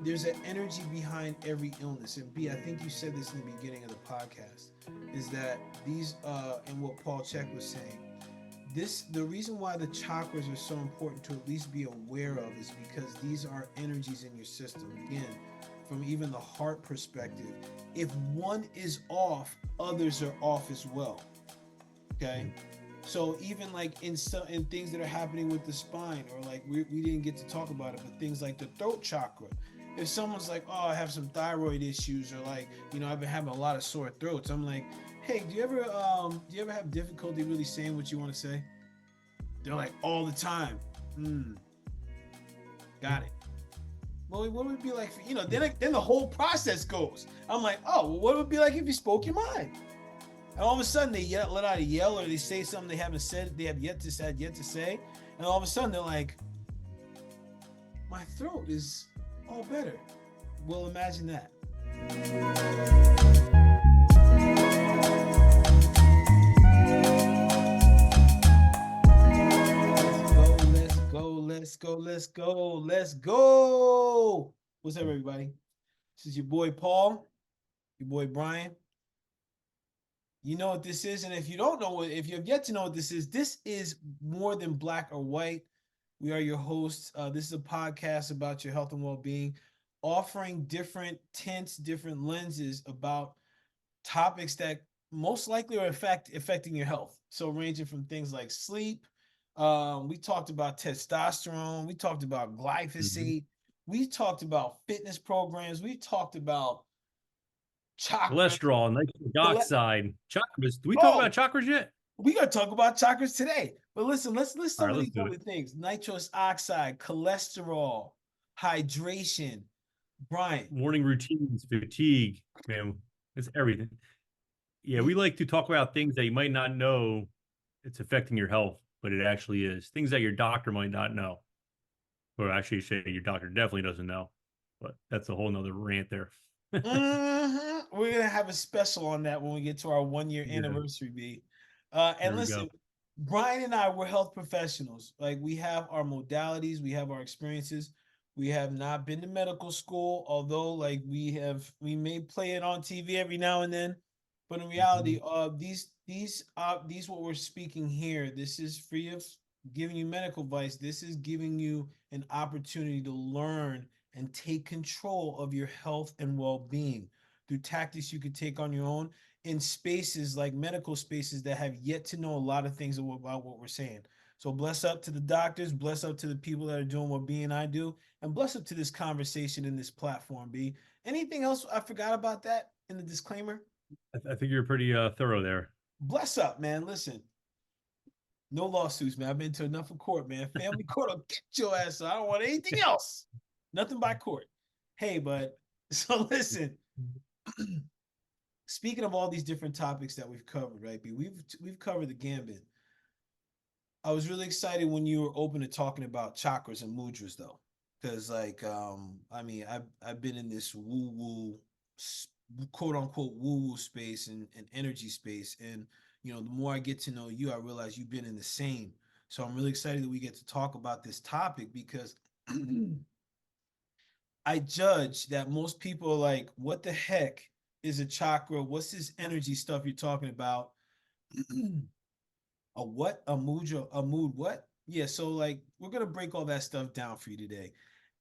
there's an energy behind every illness. And B, I think you said this in the beginning of the podcast, is that these and what Paul Chek was saying, this the reason why the chakras are so important to at least be aware of is because these are energies in your system. Again, from even the heart perspective, if one is off, others are off as well. Okay. So even like in things that are happening with the spine, or like we didn't get to talk about it, but things like the throat chakra. If someone's like, oh, I have some thyroid issues, or like, I've been having a lot of sore throats, I'm like, hey, do you ever have difficulty really saying what you want to say? They're like, all the time. Got it. Well, what would it be like for, then the whole process goes. I'm like, oh, well, what would it be like if you spoke your mind? And all of a sudden they let out a yell, or they say something they have yet to say, and all of a sudden they're like, my throat is all better. Well, imagine that. Let's go. What's up, everybody? This is your boy Paul, your boy Brian. You know what this is, and if you don't know if you have yet to know what this is more than black or white. We are your hosts. This is a podcast about your health and well-being, offering different tints, different lenses about topics that most likely are affecting your health. So ranging from things like sleep, we talked about testosterone, we talked about glyphosate, we talked about fitness programs, we talked about chakras. Cholesterol, nitric oxide, chakras. Do we talk about chakras yet? We're gonna talk about chakras today. But listen, let's list some of these other it. things: nitrous oxide, cholesterol, hydration. Brian, morning routines, fatigue, man, it's everything. Yeah, we like to talk about things that you might not know it's affecting your health, but it actually is. Things that your doctor might not know. Or actually say your doctor definitely doesn't know. But that's a whole nother rant there. We're gonna have a special on that when we get to our 1-year anniversary, B. And listen, Brian and I, we're health professionals. Like, we have our modalities, we have our experiences. We have not been to medical school, although like we may play it on TV every now and then. But in reality, these what we're speaking here, this is free of giving you medical advice. This is giving you an opportunity to learn and take control of your health and well-being through tactics you could take on your own in spaces like medical spaces that have yet to know a lot of things about what we're saying. So bless up to the doctors, bless up to the people that are doing what B and I do, and bless up to this conversation in this platform, B. Anything else I forgot about that in the disclaimer? I think you're pretty thorough there. Bless up, man. Listen, no lawsuits, man. I've been to enough of court, man. Family court will get your ass. So I don't want anything else. Nothing by court. Hey, bud. So listen. Speaking of all these different topics that we've covered, right? B, we've covered the gambit. I was really excited when you were open to talking about chakras and mudras, though, because like I've been in this woo woo, quote unquote woo woo space and energy space, and the more I get to know you, I realize you've been in the same. So I'm really excited that we get to talk about this topic because I judge that most people are like, what the heck is a chakra? What's this energy stuff you're talking about? A what? A mood what? Yeah, so like we're gonna break all that stuff down for you today.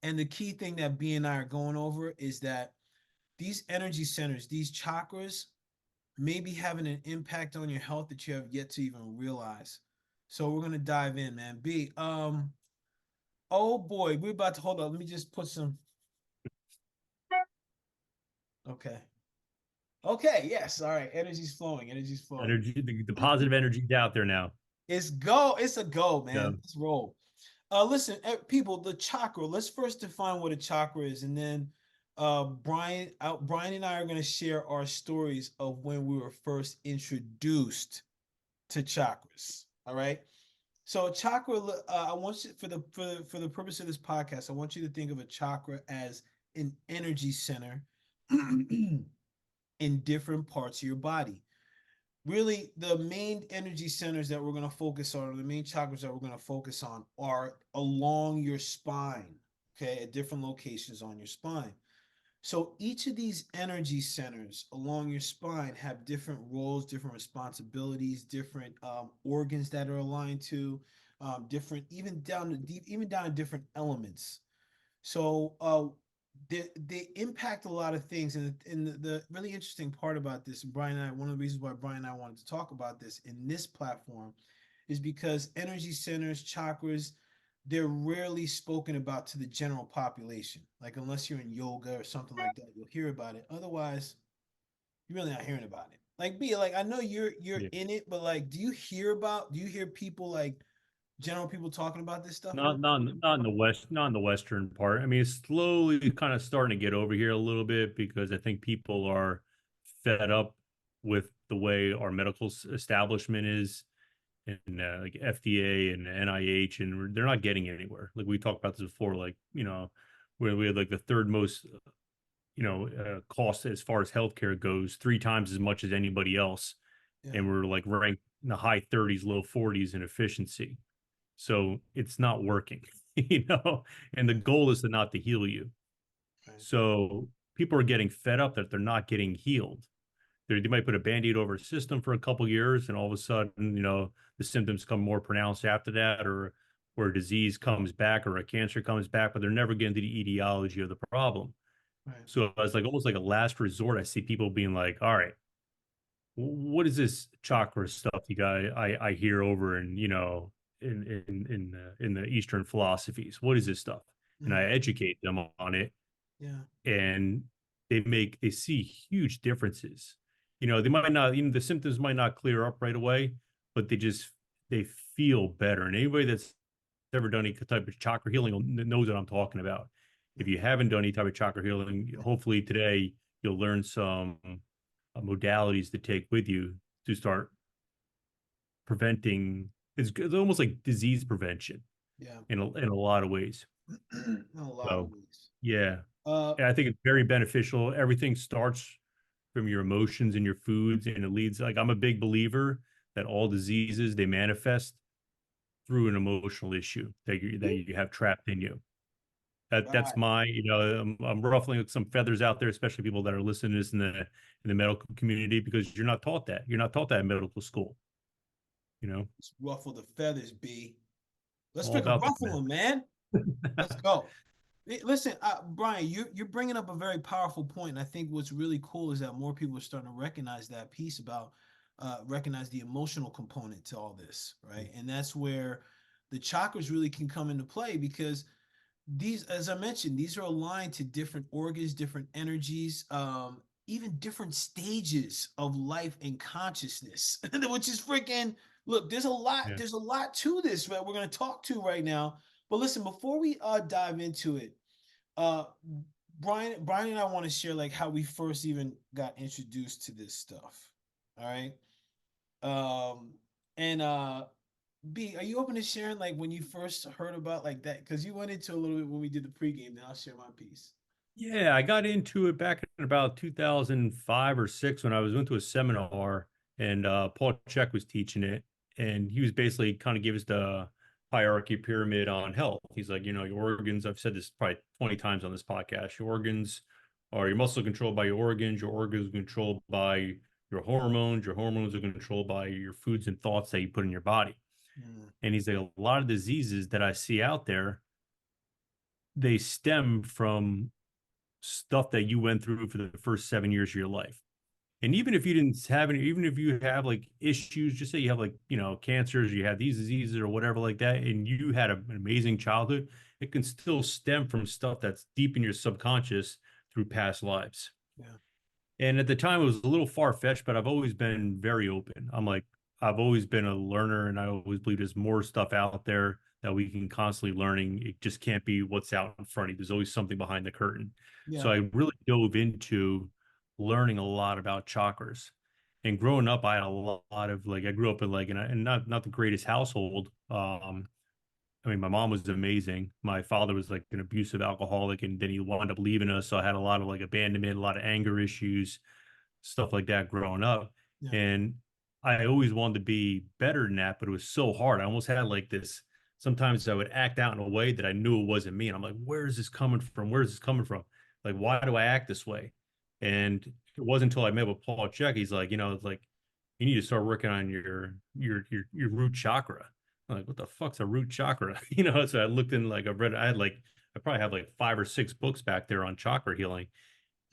And the key thing that B and I are going over is that these energy centers, these chakras, may be having an impact on your health that you have yet to even realize. So we're gonna dive in, man. B, oh boy, we're about to hold on. Let me just put some. Okay. Okay, yes. All right. Energy's flowing. Energy's flowing. Energy, the positive energy's out there now. It's a go, man. Yeah. Let's roll. Listen, people, the chakra. Let's first define what a chakra is, and then Brian and I are going to share our stories of when we were first introduced to chakras. All right. So chakra, I want you for the purpose of this podcast, I want you to think of a chakra as an energy center in different parts of your body. Really, the main energy centers that we're going to focus on, or the main chakras that we're going to focus on, are along your spine. okay, at different locations on your spine. So each of these energy centers along your spine have different roles, different responsibilities, different organs that are aligned to, different even down to different elements. So they impact a lot of things, and the really interesting part about this, and Brian and I, one of the reasons why Brian and I wanted to talk about this in this platform, is because energy centers, chakras, they're rarely spoken about to the general population. Like unless you're in yoga or something like that, you'll hear about it. Otherwise, you're really not hearing about it. Like be like I know you're Yeah. in it, but like do you hear people like general people talking about this stuff around? Not in the west, not in the western part. I mean, it's slowly kind of starting to get over here a little bit because I think people are fed up with the way our medical establishment is, and like FDA and NIH, and they're not getting anywhere. Like we talked about this before, like where we had like the third most cost as far as healthcare goes, three times as much as anybody else, Yeah, and we're like ranked in the high 30s, low 40s in efficiency. So it's not working, and the right, goal is to not to heal you. right, So people are getting fed up that they're not getting healed. They might put a band-aid over a system for a couple of years, and all of a sudden, the symptoms come more pronounced after that, or a disease comes back or a cancer comes back, but they're never getting to the etiology of the problem. right. So it's like almost like a last resort. I see people being like, all right, what is this chakra stuff you guys I hear over and in the Eastern philosophies? What is this stuff? And I Mm, educate them on it, yeah, and they see huge differences. They might not, the symptoms might not clear up right away, but they feel better. And anybody that's ever done any type of chakra healing knows what I'm talking about. If mm, you haven't done any type of chakra healing, hopefully today you'll learn some modalities to take with you to start preventing. It's almost like disease prevention yeah. in a lot of ways. In a lot of So ways. yeah, Uh, and I think it's very beneficial. Everything starts from your emotions and your foods, and it leads. Like I'm a big believer that all diseases they manifest through an emotional issue that you have trapped in you. That's right. my, I'm ruffling some feathers out there, especially people that are listening to this in the medical community, because you're not taught that. You're not taught that in medical school. You know, Let's ruffle the feathers, B. Let's all pick a about that, ruffle man. them, man. Let's go. Listen, Brian, you're bringing up a very powerful point, and I think what's really cool is that more people are starting to recognize that piece about recognize the emotional component to all this, right? And that's where the chakras really can come into play because these, as I mentioned, these are aligned to different organs, different energies, even different stages of life and consciousness, which is freaking look, Yeah. there's a lot to this, right? We're gonna talk to right now. But listen, before we dive into it, uh Brian and I want to share like how we first even got introduced to this stuff. All right. Um and B, are you open to sharing like when you first heard about like that? Because you went into a little bit when we did the pregame. Then I'll share my piece. Yeah, I got into it back in about 2005 or six when I went to a seminar, and Paul Chek was teaching it, and he was basically kind of give us the hierarchy pyramid on health. He's like, your organs. I've said this probably 20 times on this podcast. Your organs are your muscle controlled by your organs. Your organs are controlled by your hormones. Your hormones are controlled by your foods and thoughts that you put in your body. Mm, And he's like, a lot of diseases that I see out there, they stem from stuff that you went through for the first 7 years of your life. And mm, even if you didn't have any, even if you have like issues, just say you have like, cancers, you have these diseases or whatever like that, and you had an amazing childhood, it can still stem from stuff that's deep in your subconscious through past lives. yeah, And at the time, it was a little far fetched, but I've always been very open. I've always been a learner, and I always believe there's more stuff out there that we can constantly learning. It just can't be what's out in front of you. There's always something behind the curtain. So yeah, I really dove into learning a lot about chakras. And growing up, I had a lot of like I grew up in like and not the greatest household. I mean, my mom was amazing. My father was like an abusive alcoholic, and then he wound up leaving us. So I had a lot of like abandonment, a lot of anger issues, stuff like that growing up. yeah, And I always wanted to be better than that, but it was so hard. I almost had like this. sometimes I would act out in a way that I knew it wasn't me. And I'm like, where is this coming from? Where is this coming from? Like, why do I act this way? And it wasn't until I met with Paul Chek, he's like, it's like you need to start working on your root chakra. I'm like, what the fuck's a root chakra? So I looked in, like, I probably have like 5 or 6 books back there on chakra healing.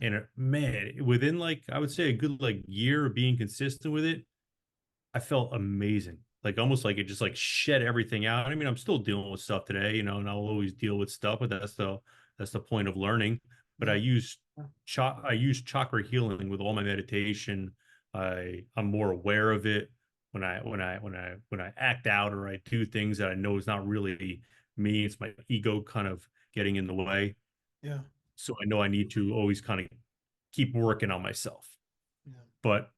And man, within, like, I would say a good like year of being consistent with it, I felt amazing. Like, almost like it just like shed everything out. I mean, I'm still dealing with stuff today, and I'll always deal with stuff, but that's the point of learning. But Yeah. I use chakra healing with all my meditation. I'm more aware of it when I act out or I do things that I know is not really me. It's my ego kind of getting in the way. Yeah. So I know I need to always kind of keep working on myself. Yeah. But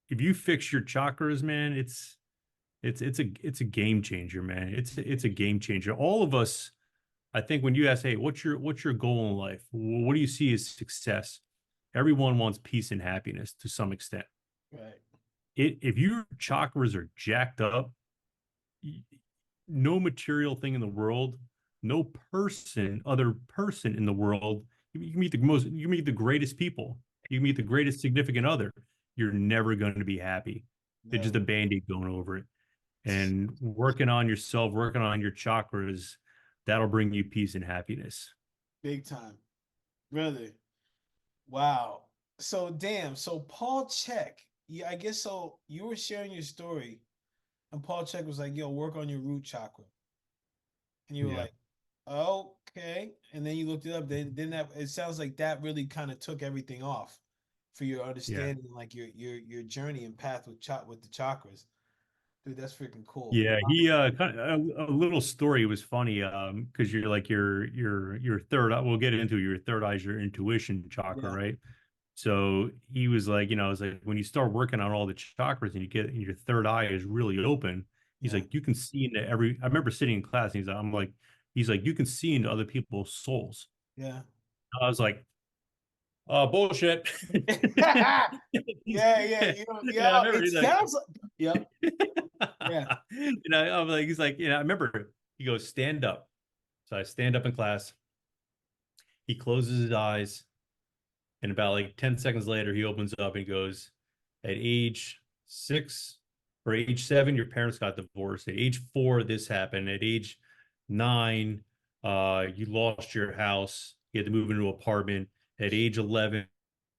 if you fix your chakras, man, it's a game changer, man. It's a game changer. All of us, I think, when you ask, hey, what's your goal in life? What do you see as success? Everyone wants peace and happiness to some extent. Right. If your chakras are jacked up, no material thing in the world, no other person in the world, you meet the greatest people, you meet the greatest significant other, you're never going to be happy. It's just Never. a band-aid going over it. And working on yourself, working on your chakras, that'll bring you peace and happiness. Big time. Really. Wow. So damn. So Paul Chek. Yeah, I guess so. You were sharing your story, and Paul Chek was like, "Yo, work on your root chakra," and you were Yeah. like, "Okay." And then you looked it up. Then that it sounds like that really kind of took everything off for your Yeah. understanding, like your journey and path with the chakras. Dude, that's freaking cool. Yeah, he kind of a little story was funny because you're like your third eye, we'll get into your third eye is your intuition chakra, Yeah. right? So he was like, it's like when you start working on all the chakras and your third eye is really open, he's Yeah. like, you can see into I remember sitting in class and he's like, you can see into other people's souls. Yeah. I was like, bullshit. Yeah, He's, yeah, yeah, I yeah. remember It he's like, sounds like, yep, yeah, I'm like, he's like, I remember he goes, stand up. So I stand up in class. He closes his eyes, and about like 10 seconds later, he opens up and he goes, at age 6 or age 7, your parents got divorced. At age 4, this happened. At age 9, you lost your house. You had to move into an apartment. At age 11,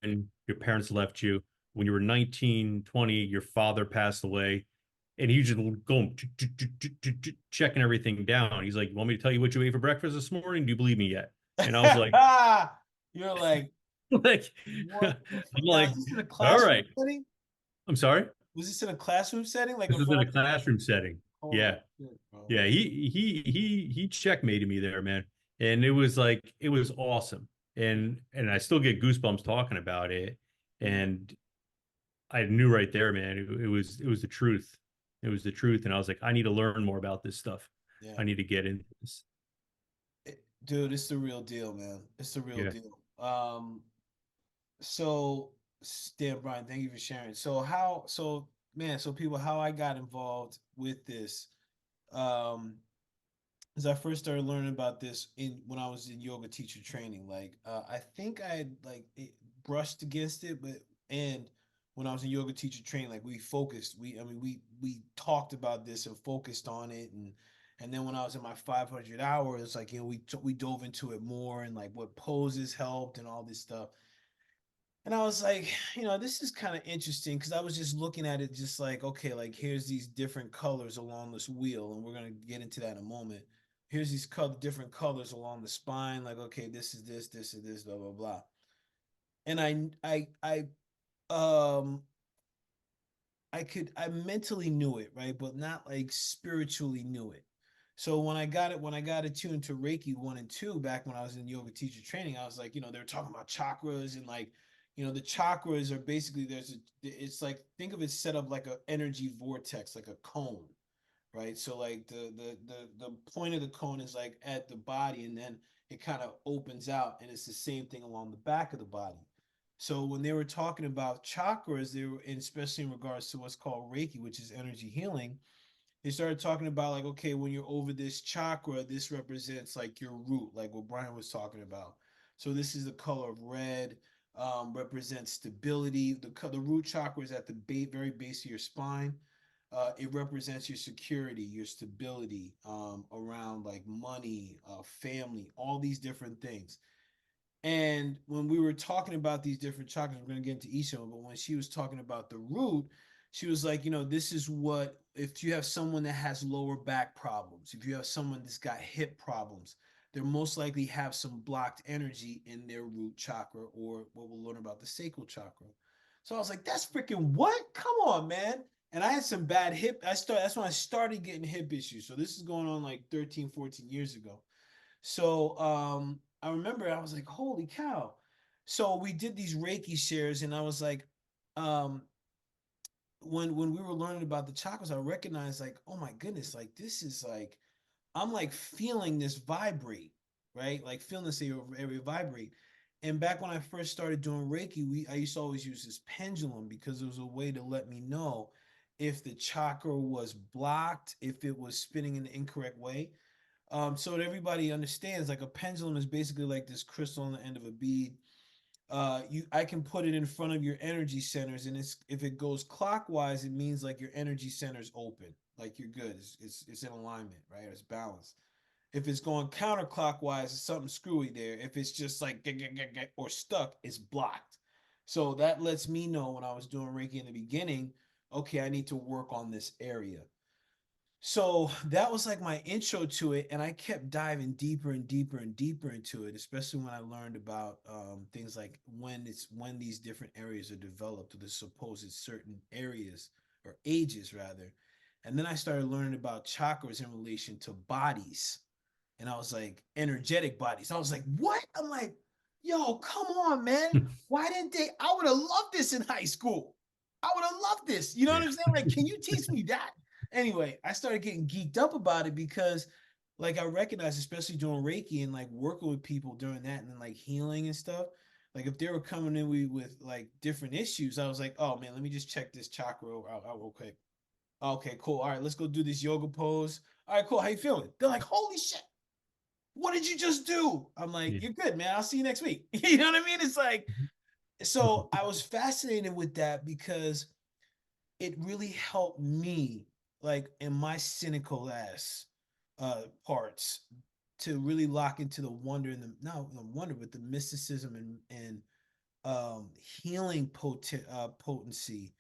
your parents left you. When you were 19, 20, your father passed away. And he just going checking everything down. He's like, "You want me to tell you what you ate for breakfast this morning? Do you believe me yet?" And I was like, You're like, like, I'm what the fuck? Now, like, is this in a all classroom right. setting? I'm sorry. Was this in a classroom setting, like This in was in front a of? classroom setting. Holy Yeah. shit, bro! Yeah. He checkmated me there, man. And it was awesome. And I still get goosebumps talking about it. Yeah, And I knew right there, man, it was the truth. It was the truth. And I was like, I need to learn more about this stuff. yeah. I need to get into this. Dude, it's the real deal, man. It's the real Yeah. deal. So, damn, Brian, thank you for sharing. So, man, so people, how I got involved with this, um, as I first started learning about this in when I was in yoga teacher training. Like, I think I had brushed against it, but and when I was in yoga teacher training, like we focused, we talked about this and focused on it, and then when I was in my 500 hours, like we dove into it more and like what poses helped and all this stuff. And I was like, this is kind of interesting because I was just looking at it just like, okay, like here's these different colors along this wheel, and we're gonna get into that in a moment. Here's these different colors along the spine, like, okay, this is this, blah, blah, blah. And um I mentally knew it, right? But not like spiritually knew it. So when I got attuned to Reiki 1 and 2 back when I was in yoga teacher training, I was like, they were talking about chakras and like, the chakras are basically it's like think of it set up like an energy vortex, like a cone, right? So like the point of the cone is like at the body, and then it kind of opens out, and it's the same thing along the back of the body. So when they were talking about chakras, they were, and especially in regards to what's called Reiki, which is energy healing, they started talking about like, okay, when you're over this chakra, this represents like your root, like what Brian was talking about. So this is the color of red, represents stability. The root chakra is at the very base of your spine. It represents your security, your stability, around like money, family, all these different things. And when we were talking about these different chakras, we're going to get into each of them. But when she was talking about the root, she was like, this is what, if you have someone that has lower back problems, if you have someone that's got hip problems, they most likely have some blocked energy in their root chakra, or what we'll learn about the sacral chakra. So I was like, that's freaking what? Come on, man. And I had some bad hip. That's when I started getting hip issues. So this is going on like 13, 14 years ago. So I remember I was like, holy cow. So we did these Reiki shares, and I was like, um, when we were learning about the chakras, I recognized like, oh my goodness, like this is like I'm like feeling this vibrate, right? Like feeling this area vibrate. And back when I first started doing Reiki, I used to always use this pendulum because it was a way to let me know if the chakra was blocked, if it was spinning in the incorrect way. So that everybody understands, like a pendulum is basically like this crystal on the end of a bead. I can put it in front of your energy centers, and if it goes clockwise, it means like your energy center's open, like you're good. It's in alignment, right? It's balanced. If it's going counterclockwise, it's something screwy there. If it's just like or stuck, it's blocked. So that lets me know when I was doing Reiki in the beginning, okay, I need to work on this area. So that was like my intro to it, and I kept diving deeper and deeper and deeper into it, especially when I learned about things like when these different areas are developed, or the supposed certain areas or ages rather. And then I started learning about chakras in relation to bodies, and I was like, energetic bodies. I was like, what? I'm like, yo, come on, man. Why didn't they? I would have loved this in high school. I would have loved this. You know what Yeah. I'm saying? Like, can you teach me that? Anyway, I started getting geeked up about it because, like, I recognized, especially doing Reiki and like working with people during that and then like healing and stuff. Like, if they were coming in with like different issues, I was like, oh man, let me just check this chakra out real quick. Okay, cool. All right, let's go do this yoga pose. All right, cool. How you feeling? They're like, holy shit, what did you just do? I'm like, Yeah. you're good, man. I'll see you next week. You know what I mean? It's like, so I was fascinated with that because it really helped me, like in my cynical ass parts, to really lock into the wonder and the not the wonder, but the mysticism and healing potency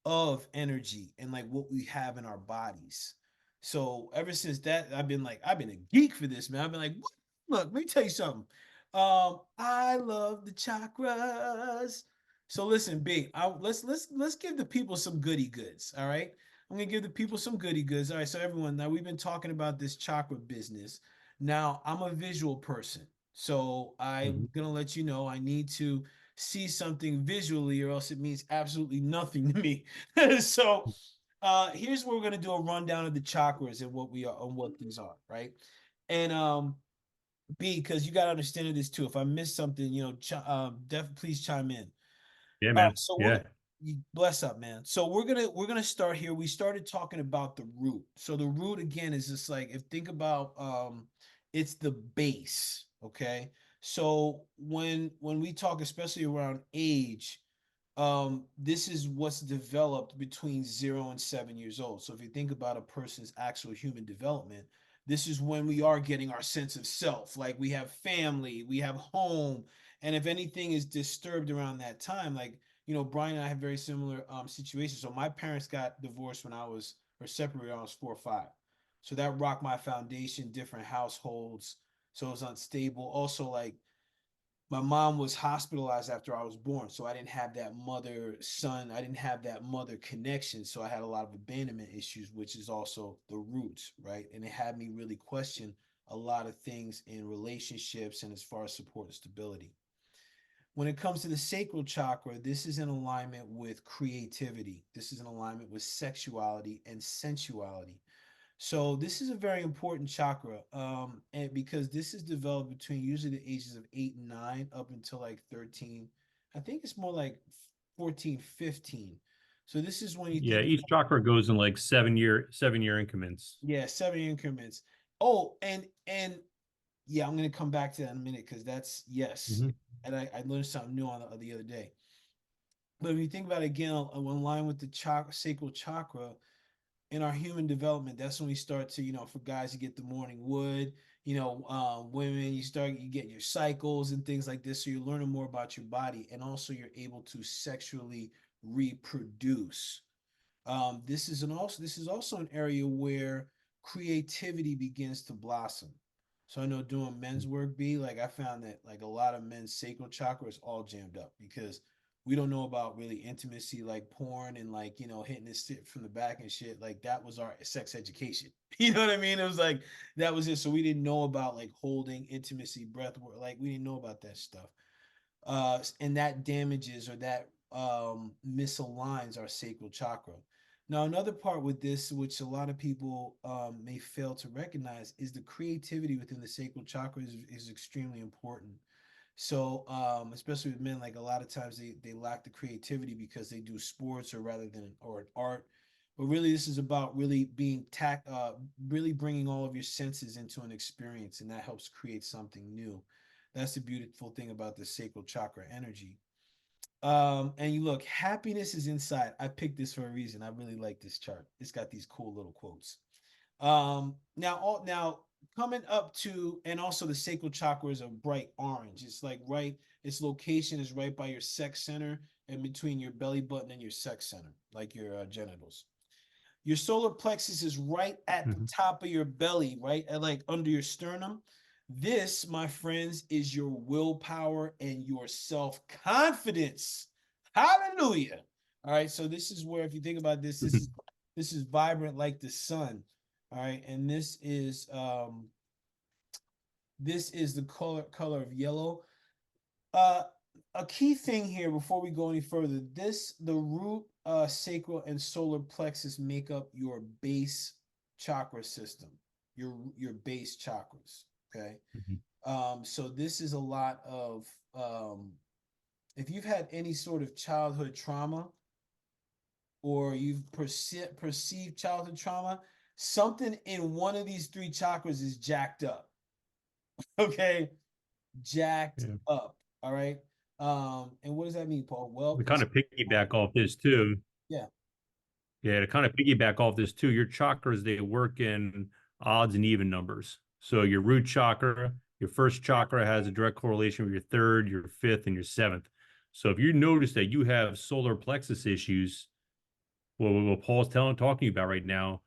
of energy and like what we have in our bodies. So ever since that, I've been a geek for this, man. I've been like, what? Look, let me tell you something. I love the chakras. So listen, big. Let's give the people some goody goods. All right, I'm gonna give the people some goody goods. All right, so everyone, now we've been talking about this chakra business. Now I'm a visual person, so I'm Mhm. gonna let you know I need to see something visually, or else it means absolutely nothing to me. So here's where we're gonna do a rundown of the chakras and what we are and what these are, right? And B, because you gotta understand this too. If I miss something, please chime in. Yeah, All right, man. so Yeah. bless up, man. So we're gonna start here. We started talking about the root. So the root again is just like, if think about it's the base, okay? So when we talk, especially around age, this is what's developed between 0 and 7 years old. So if you think about a person's actual human development, this is when we are getting our sense of self. Like we have family, we have home, and if anything is disturbed around that time, like Brian and I have very similar situations. So my parents got divorced when I was or separated when I was 4 or 5. So that rocked my foundation, different households. So it was unstable. Also, like my mom was hospitalized after I was born, so I didn't have that mother son, I didn't have that mother connection, so I had a lot of abandonment issues, which is also the roots, right? And it had me really question a lot of things in relationships and as far as support and stability. When it comes to the sacral chakra, this is in alignment with creativity, this is in alignment with sexuality and sensuality. So this is a very important chakra, and because this is developed between usually the ages of 8 and 9 up until like 13. I think it's more like 14, 15. So this is when you Yeah, think each about, chakra goes in like 7-year increments. yeah, 7 increments. Oh, and yeah, I'm gonna come back to that in a minute because that's yes. Hmm. And I learned something new on the other day. But when you think about it again, in line with the chakra, sacral chakra, in our human development, that's when we start to, for guys, you get the morning wood, women, you get your cycles and things like this. So you're learning more about your body, and also you're able to sexually reproduce. This is also an area where creativity begins to blossom. So I know doing men's work, like I found that like a lot of men's sacral chakra is all jammed up because we don't know about really intimacy, like porn and like hitting this shit from the back and shit. Like that was our sex education. You know what I mean? It was like that was it. So we didn't know about like holding intimacy, breath work. Like we didn't know about that stuff. And that damages or that misaligns our sacral chakra. Now, another part with this, which a lot of people may fail to recognize, is the creativity within the sacral chakra is extremely important. So, especially with men, like a lot of times they lack the creativity because they do sports or rather than or art. But really, this is about really really bringing all of your senses into an experience, and that helps create something new. That's the beautiful thing about the sacral chakra energy. And you look, happiness is inside. I picked this for a reason. I really like this chart. It's got these cool little quotes. Now coming up to, and also the sacral chakra is a bright orange. It's like right, its location is right by your sex center and between your belly button and your sex center, like your genitals. Your solar plexus is right at the Hmm. top of your belly, right at like under your sternum. This, my friends, is your willpower and your self confidence. Hallelujah. All right. So this is where, if you think about this, this is vibrant like the sun. All right, and this is the color of yellow. Uh, a key thing here before we go any further, the root, sacral, and solar plexus make up your base chakra system, your base chakras. Okay. Hmm. So this is a lot of if you've had any sort of childhood trauma or you've perceived childhood trauma, something in one of these three chakras is jacked up. Okay, jacked Yeah. up. All right. And what does that mean, Paul? Well, To kind it's of piggyback off this too. yeah, Yeah, to kind of piggyback off this too, your chakras, they work in odds and even numbers. So your root chakra, your first chakra has a direct correlation with your third, your fifth, and your seventh. So if you notice that you have solar plexus issues, what Paul's talking about right now,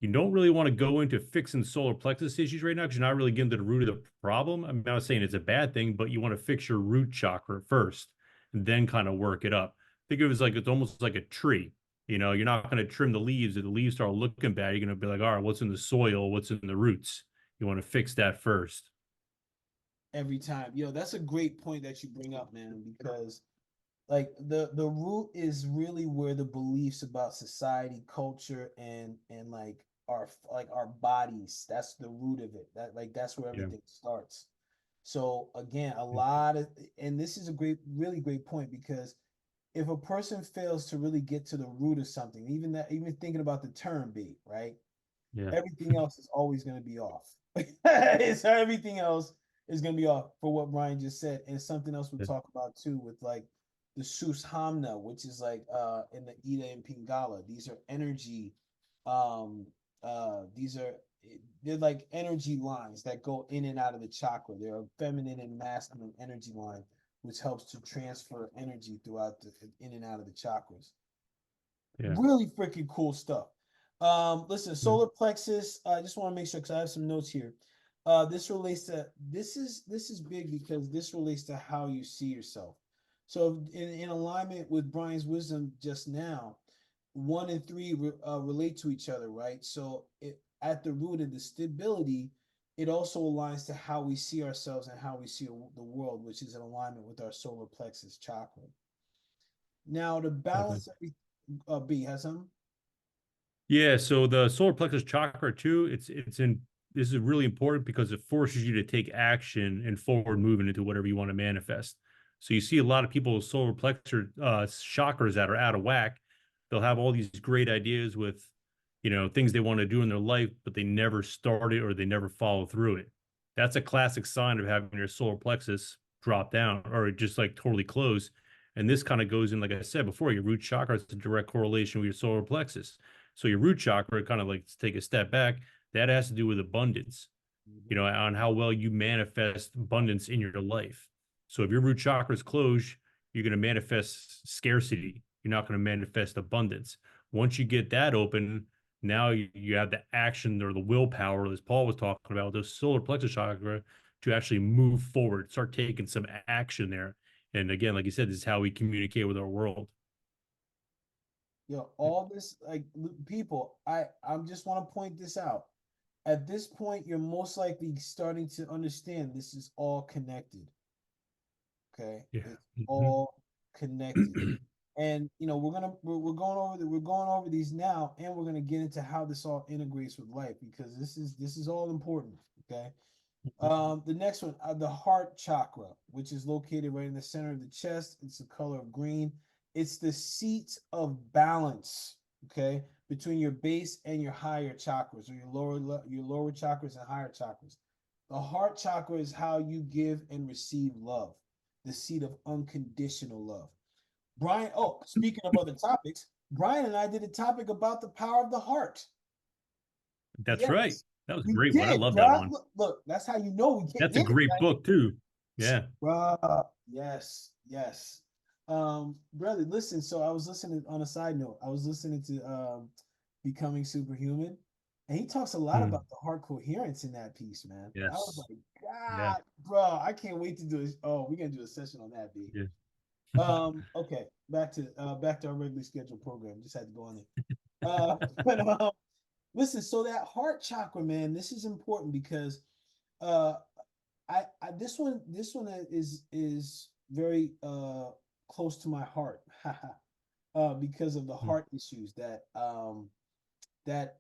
you don't really want to go into fixing solar plexus issues right now because you're not really getting to the root of the problem. I'm not saying it's a bad thing, but you want to fix your root chakra first and then kind of work it up. Think of it as like it's almost like a tree. You're not going to trim the leaves. If the leaves start looking bad, you're going to be like, all right, what's in the soil? What's in the roots? You want to fix that first. every time. That's a great point that you bring up, man, because like the root is really where the beliefs about society, culture, and like our bodies, that's the root of it. That's where Yeah. everything starts. So again, a lot of, and this is a really great point, because if a person fails to really get to the root of something, even thinking about the term beat, right? Yeah. Everything else is always going to be off. It's everything else is going to be off for what Brian just said, and something else we'll Yeah. talk about too with like the Sushamna, which is like in the Ida and Pingala. These are energy, um these are they're like energy lines that go in and out of the chakra. They're a feminine and masculine energy line, which helps to transfer energy throughout the in and out of the chakras. Yeah. Really freaking cool stuff. Listen, Yeah. solar plexus. I just want to make sure because I have some notes here. This is big because this relates to how you see yourself. So in alignment with Brian's wisdom just now, one and three relate to each other, right? So at the root of the stability, it also aligns to how we see ourselves and how we see the world, which is in alignment with our solar plexus chakra. Now to Definitely. balance B has some. Yeah, so the solar plexus chakra too, it's in this is really important because it forces you to take action and forward movement into whatever you want to manifest. So you see a lot of people with solar plexus chakras that are out of whack. they'll have all these great ideas with, things they want to do in their life, but they never start it or they never follow through it. That's a classic sign of having your solar plexus drop down or just like totally close. And this kind of goes in, like I said before, your root chakra is a direct correlation with your solar plexus. So your root chakra, kind of like to take a step back, that has to do with abundance, on how well you manifest abundance in your life. So if your root chakra is closed, you're going to manifest scarcity. You're not going to manifest abundance. Once you get that open, now you have the action or the willpower, as Paul was talking about, the solar plexus chakra, to actually move forward, start taking some action there. And again, like you said, this is how we communicate with our world. All this, like, people, I'm just want to point this out. At this point, you're most likely starting to understand this is all connected. Okay, Yeah. it's all connected. And we're going over these now, and we're gonna get into how this all integrates with life, because this is all important. Okay. The next one, the heart chakra, which is located right in the center of the chest. It's the color of green. It's the seat of balance. Okay, between your base and your higher chakras, or your lower chakras and higher chakras. The heart chakra is how you give and receive love, the seat of unconditional love. Brian, oh, speaking of other topics, Brian and I did a topic about the power of the heart. That's right. Yes, That was a we great one. I did, love that bro. one. Look, that's how you know we get That's a in it, great right? book too. Yeah. Bruh, yes, yes. Brother, listen. So I was listening, on a side note, I was listening to Becoming Superhuman, and he talks a lot Mm. about the heart coherence in that piece, man. I was Yes. like, Yeah. God, bro, I can't wait to do this. Oh, we're gonna do a session on that, B. Yeah. Okay, back to our regularly scheduled program. Just had to go on it. But listen, so that heart chakra, man, this is important because uh this one is very close to my heart. Because of the Mm. heart issues that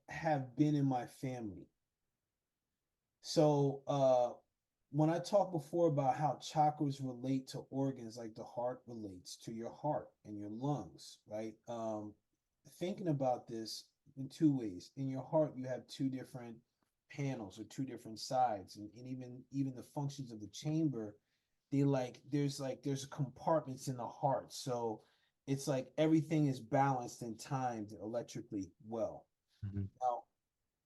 have been in my family. So when I talked before about how chakras relate to organs, like the heart relates to your heart and your lungs, right? Thinking about this in two ways. In your heart, you have two different panels or two different sides, and even the functions of the chamber, there's compartments in the heart. So it's like everything is balanced and timed electrically well. Mhm. Now,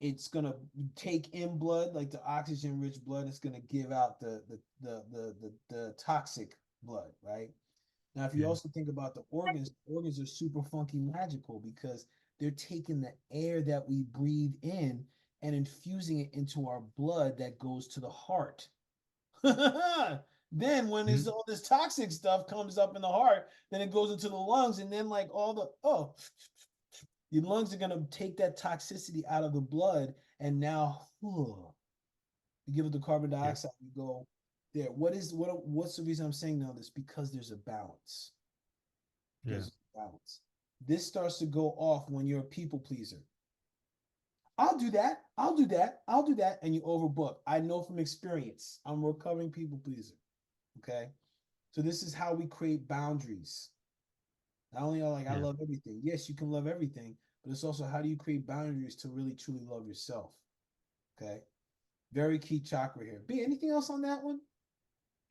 it's gonna take in blood, like the oxygen rich blood. It's gonna give out the toxic blood, right? Now, if you Yeah. also think about the organs are super funky magical because they're taking the air that we breathe in and infusing it into our blood that goes to the heart. Then when Mhm. all this toxic stuff comes up in the heart, then it goes into the lungs, and then like your lungs are gonna take that toxicity out of the blood, and now you give it the carbon Yeah. dioxide. You go there. What's the reason I'm saying now this? Because there's a balance. Yeah. Because balance. This starts to go off when you're a people pleaser. I'll do that. I'll do that. I'll do that. And you overbook. I know from experience. I'm a recovering people pleaser. Okay. So this is how we create boundaries. Not only are like I Yeah. love everything. Yes, you can love everything, but it's also how do you create boundaries to really truly love yourself. Okay. Very key chakra here. B, anything else on that one?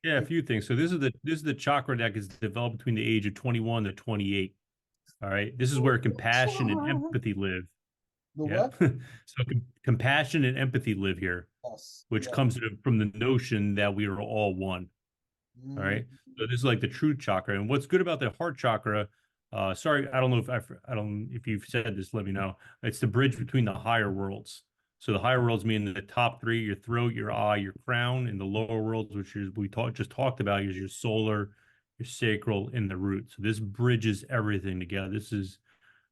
Yeah, a Like, few things. So this is the chakra that is developed between the age of 21 to 28. All right. This is where compassion and empathy live. the Yep. what? So compassion and empathy live here, Yes. which Yes. comes from the notion that we are all one. All Mm. right. So this is like the true chakra. And what's good about the heart chakra, sorry, I don't know if I don't if you've said this, let me know. It's the bridge between the higher worlds. So the higher worlds mean the top three, your throat, your eye, your crown, and the lower worlds, which is just talked about, is your solar, your sacral, and the root. So this bridges everything together. This is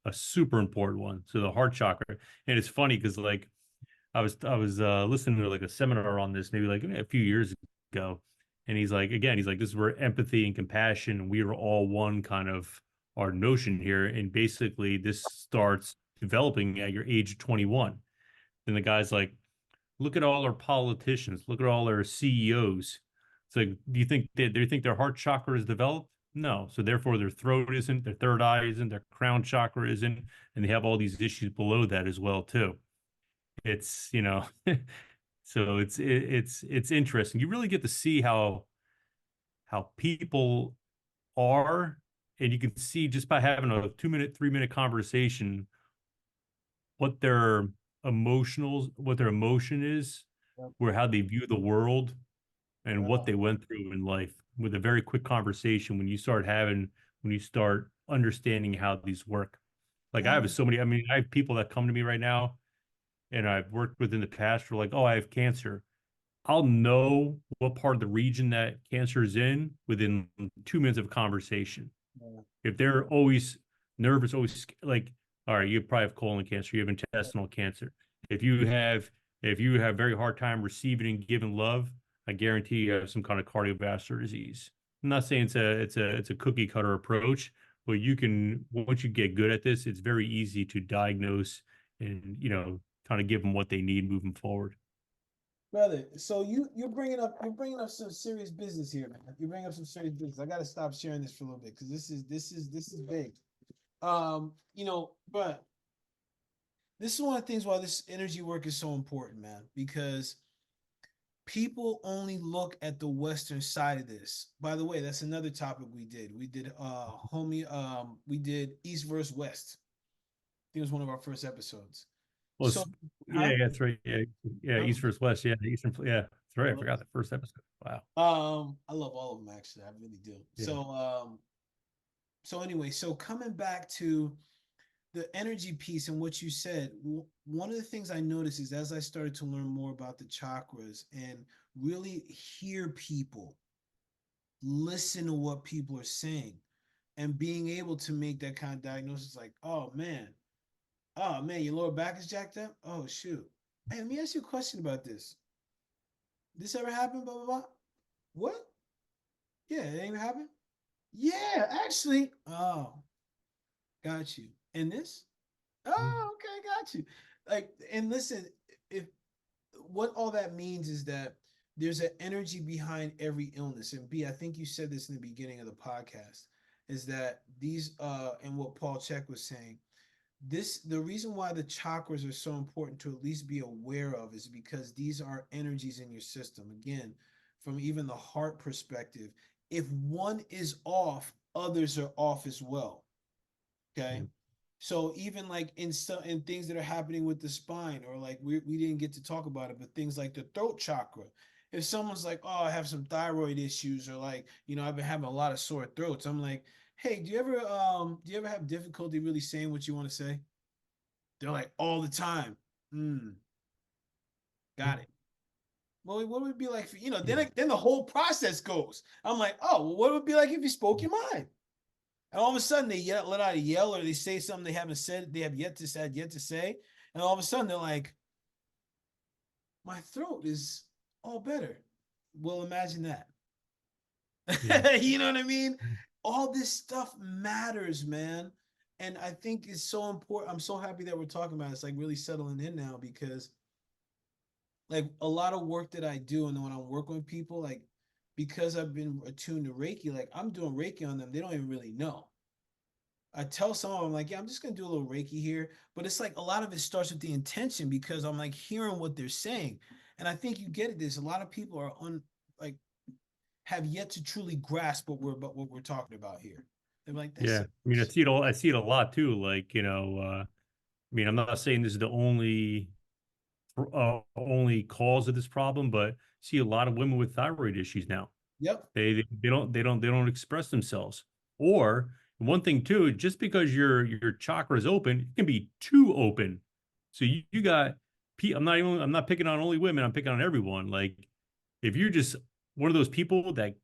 a super important one. So the heart chakra. And it's funny because like I was listening to like a seminar on this maybe like a few years ago, and he's like this is where empathy and compassion, we are all one kind of our notion here, and basically this starts developing at your age 21. Then the guy's like, look at all our politicians, look at all our CEOs. It's like, do you think their heart chakra is developed? No. So therefore their throat isn't, their third eye isn't, their crown chakra isn't, and they have all these issues below that as well too. It's, so it's interesting. You really get to see how people are, and you can see just by having a 2 minute, 3 minute conversation what their what their emotion is, Yep. where how they view the world and what Wow. they went through in life with a very quick conversation when you start understanding how these work. Like I have Mm. so many, I mean, I have people that come to me right now and I've worked with in the past for like, oh, I have cancer. I'll know what part of the region that cancer is in within 2 minutes of conversation. Yeah. If they're always nervous, always like, all right, you probably have colon cancer, you have intestinal cancer. If you have if you have very hard time receiving and giving love, I guarantee you have some kind of cardiovascular disease. I'm not saying it's a cookie cutter approach, but you can once you get good at this, it's very easy to diagnose and kind of give them what they need moving forward. Brother, so you're bringing up some serious business here, man. You're bringing up some serious business. I got to stop sharing this for a little bit because this is big. But this is one of the things why this energy work is so important, man, because people only look at the western side of this. By the way, that's another topic we did. We did East versus West. I think it was one of our first episodes. Well, So, yeah, huh? yeah, that's right. Yeah, yeah, Huh? East versus West. Yeah, Eastern. Yeah, that's I right. I love forgot the first episode. Wow. I love all of them actually. I really do. Yeah. So anyway, so coming back to the energy piece and what you said, one of the things I noticed is as I started to learn more about the chakras and really hear people, listen to what people are saying, and being able to make that kind of diagnosis, like, oh man, your lower back is jacked up. Oh shoot. Hey, let me ask you a question about this. This ever happened? Blah blah blah. What? Yeah, it ain't happened. Yeah, actually. Oh, got you. And this? Oh, okay, got you. Like, and listen, if what all that means is that there's an energy behind every illness. And B, I think you said this in the beginning of the podcast, is that these and what Paul Check was saying, the reason why the chakras are so important to at least be aware of is because these are energies in your system. Again, from even the heart perspective, if one is off, others are off as well. Okay. Yeah. So even like in things that are happening with the spine, or like we didn't get to talk about it, but things like the throat chakra. If someone's like, oh, I have some thyroid issues, or like, I've been having a lot of sore throats, I'm like, hey, do you ever have difficulty really saying what you want to say? They're like, all the time. Hmm, got it. Well, what would it be like for, Yeah. then the whole process goes. I'm like, oh, well, what would it be like if you spoke your mind? And all of a sudden they let out a yell, or they say something they haven't said, they have yet to say, and all of a sudden they're like, my throat is all better. Well, imagine that. Yeah. You know what I mean? All this stuff matters, man. And I think it's so important. I'm so happy that we're talking about it. It's like really settling in now because like a lot of work that I do and when I'm working with people, like because I've been attuned to Reiki, like I'm doing Reiki on them, they don't even really know. I tell some of them like, yeah, I'm just gonna do a little Reiki here, but it's like a lot of it starts with the intention because I'm like hearing what they're saying, and I think you get it. There's a lot of people are like have yet to truly grasp what we're talking about here. They're like, this Yeah. I mean, I see it a lot too. Like, I mean, I'm not saying this is the only cause of this problem, but I see a lot of women with thyroid issues now. yep, They don't express themselves. Or one thing too, just because your chakra is open, it can be too open. So you got I'm not picking on only women, I'm picking on everyone. Like if you're just one of those people that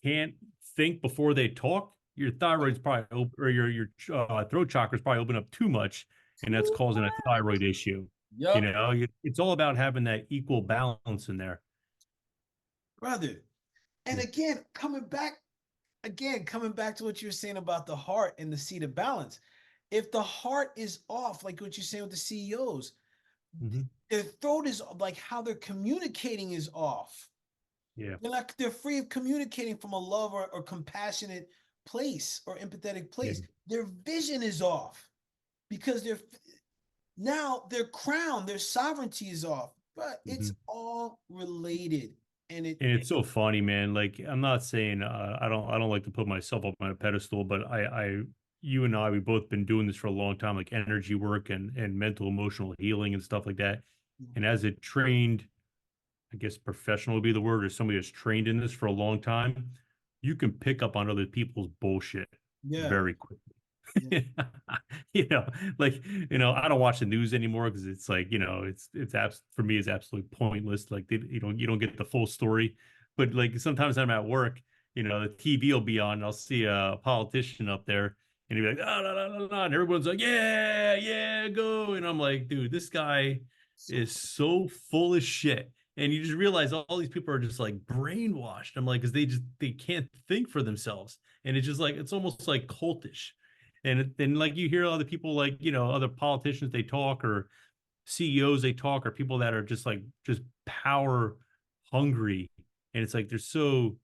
can't think before they talk, your thyroid's probably open, or your throat chakra's probably open up too much, and that's causing a thyroid issue. yep, It's all about having that equal balance in there. brother. And Yeah. coming back to what you were saying about the heart and the seat of balance. If the heart is off, like what you're saying with the CEOs, Mm-hmm. their throat is like how they're communicating is off. Yeah. They're free of communicating from a love or compassionate place or empathetic Yeah. place. Their vision is off because now their crown, their sovereignty is off. But it's Mhm. all related. And And it's so funny, man. Like I'm not saying I don't like to put myself up on a pedestal, but you and I, we've both been doing this for a long time, like energy work and mental emotional healing and stuff like that. And as a trained, I guess professional would be the word, or somebody that's trained in this for a long time, you can pick up on other people's bullshit yeah, very quickly. yeah, You know, like, I don't watch the news anymore because it's like, for me, it's absolutely pointless. Like you don't get the full story. But like sometimes I'm at work, the TV will be on, and I'll see a politician up there and he'll be like, oh, no, no, no, no. And everyone's like, yeah, yeah, go. And I'm like, dude, this guy so is so full of shit. And you just realize all these people are just like brainwashed. I'm like, because they can't think for themselves. And it's just like, it's almost like cultish. And then like you hear other people, like, other politicians, they talk, or CEOs, they talk, or people that are just power hungry. And it's like they're so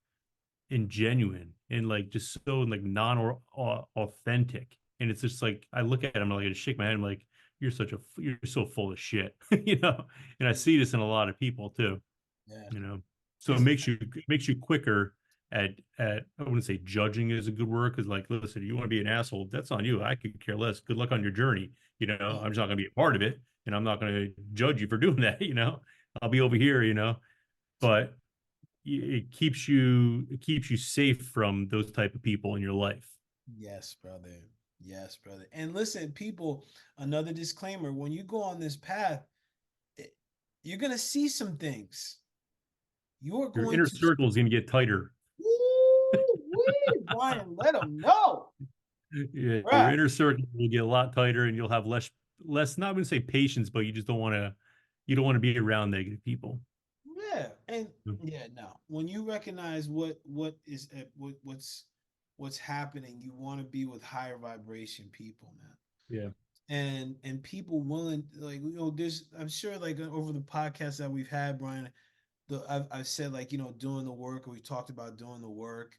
ingenuine and like just so like non or authentic. And it's just like I look at them, like I just shake my head. I'm like, you're so full of shit, you know. And I see this in a lot of people too, yeah. you know. So It's it makes you quicker at I wouldn't say judging is a good word, because like, listen, you want to be an asshole, that's on you. I could care less. Good luck on your journey. yeah, I'm just not going to be a part of it, and I'm not going to judge you for doing that. I'll be over here. But it keeps you safe from those type of people in your life. yes, brother. Yes, brother. And listen, people, another disclaimer, when you go on this path, it, you're going to see some things. You're Your going inner to, circle is going to get tighter. woo, Brian, let them know. Yeah, your Right. inner circle will get a lot tighter, and you'll have less, not going to say patience, but you just don't want to be around negative people. Yeah. And yeah, no. When you recognize what is what's happening, you want to be with higher vibration people, man. Yeah. And people willing, like, there's, I'm sure, like, over the podcast that we've had, Brian, I've said, like, doing the work, or we talked about doing the work.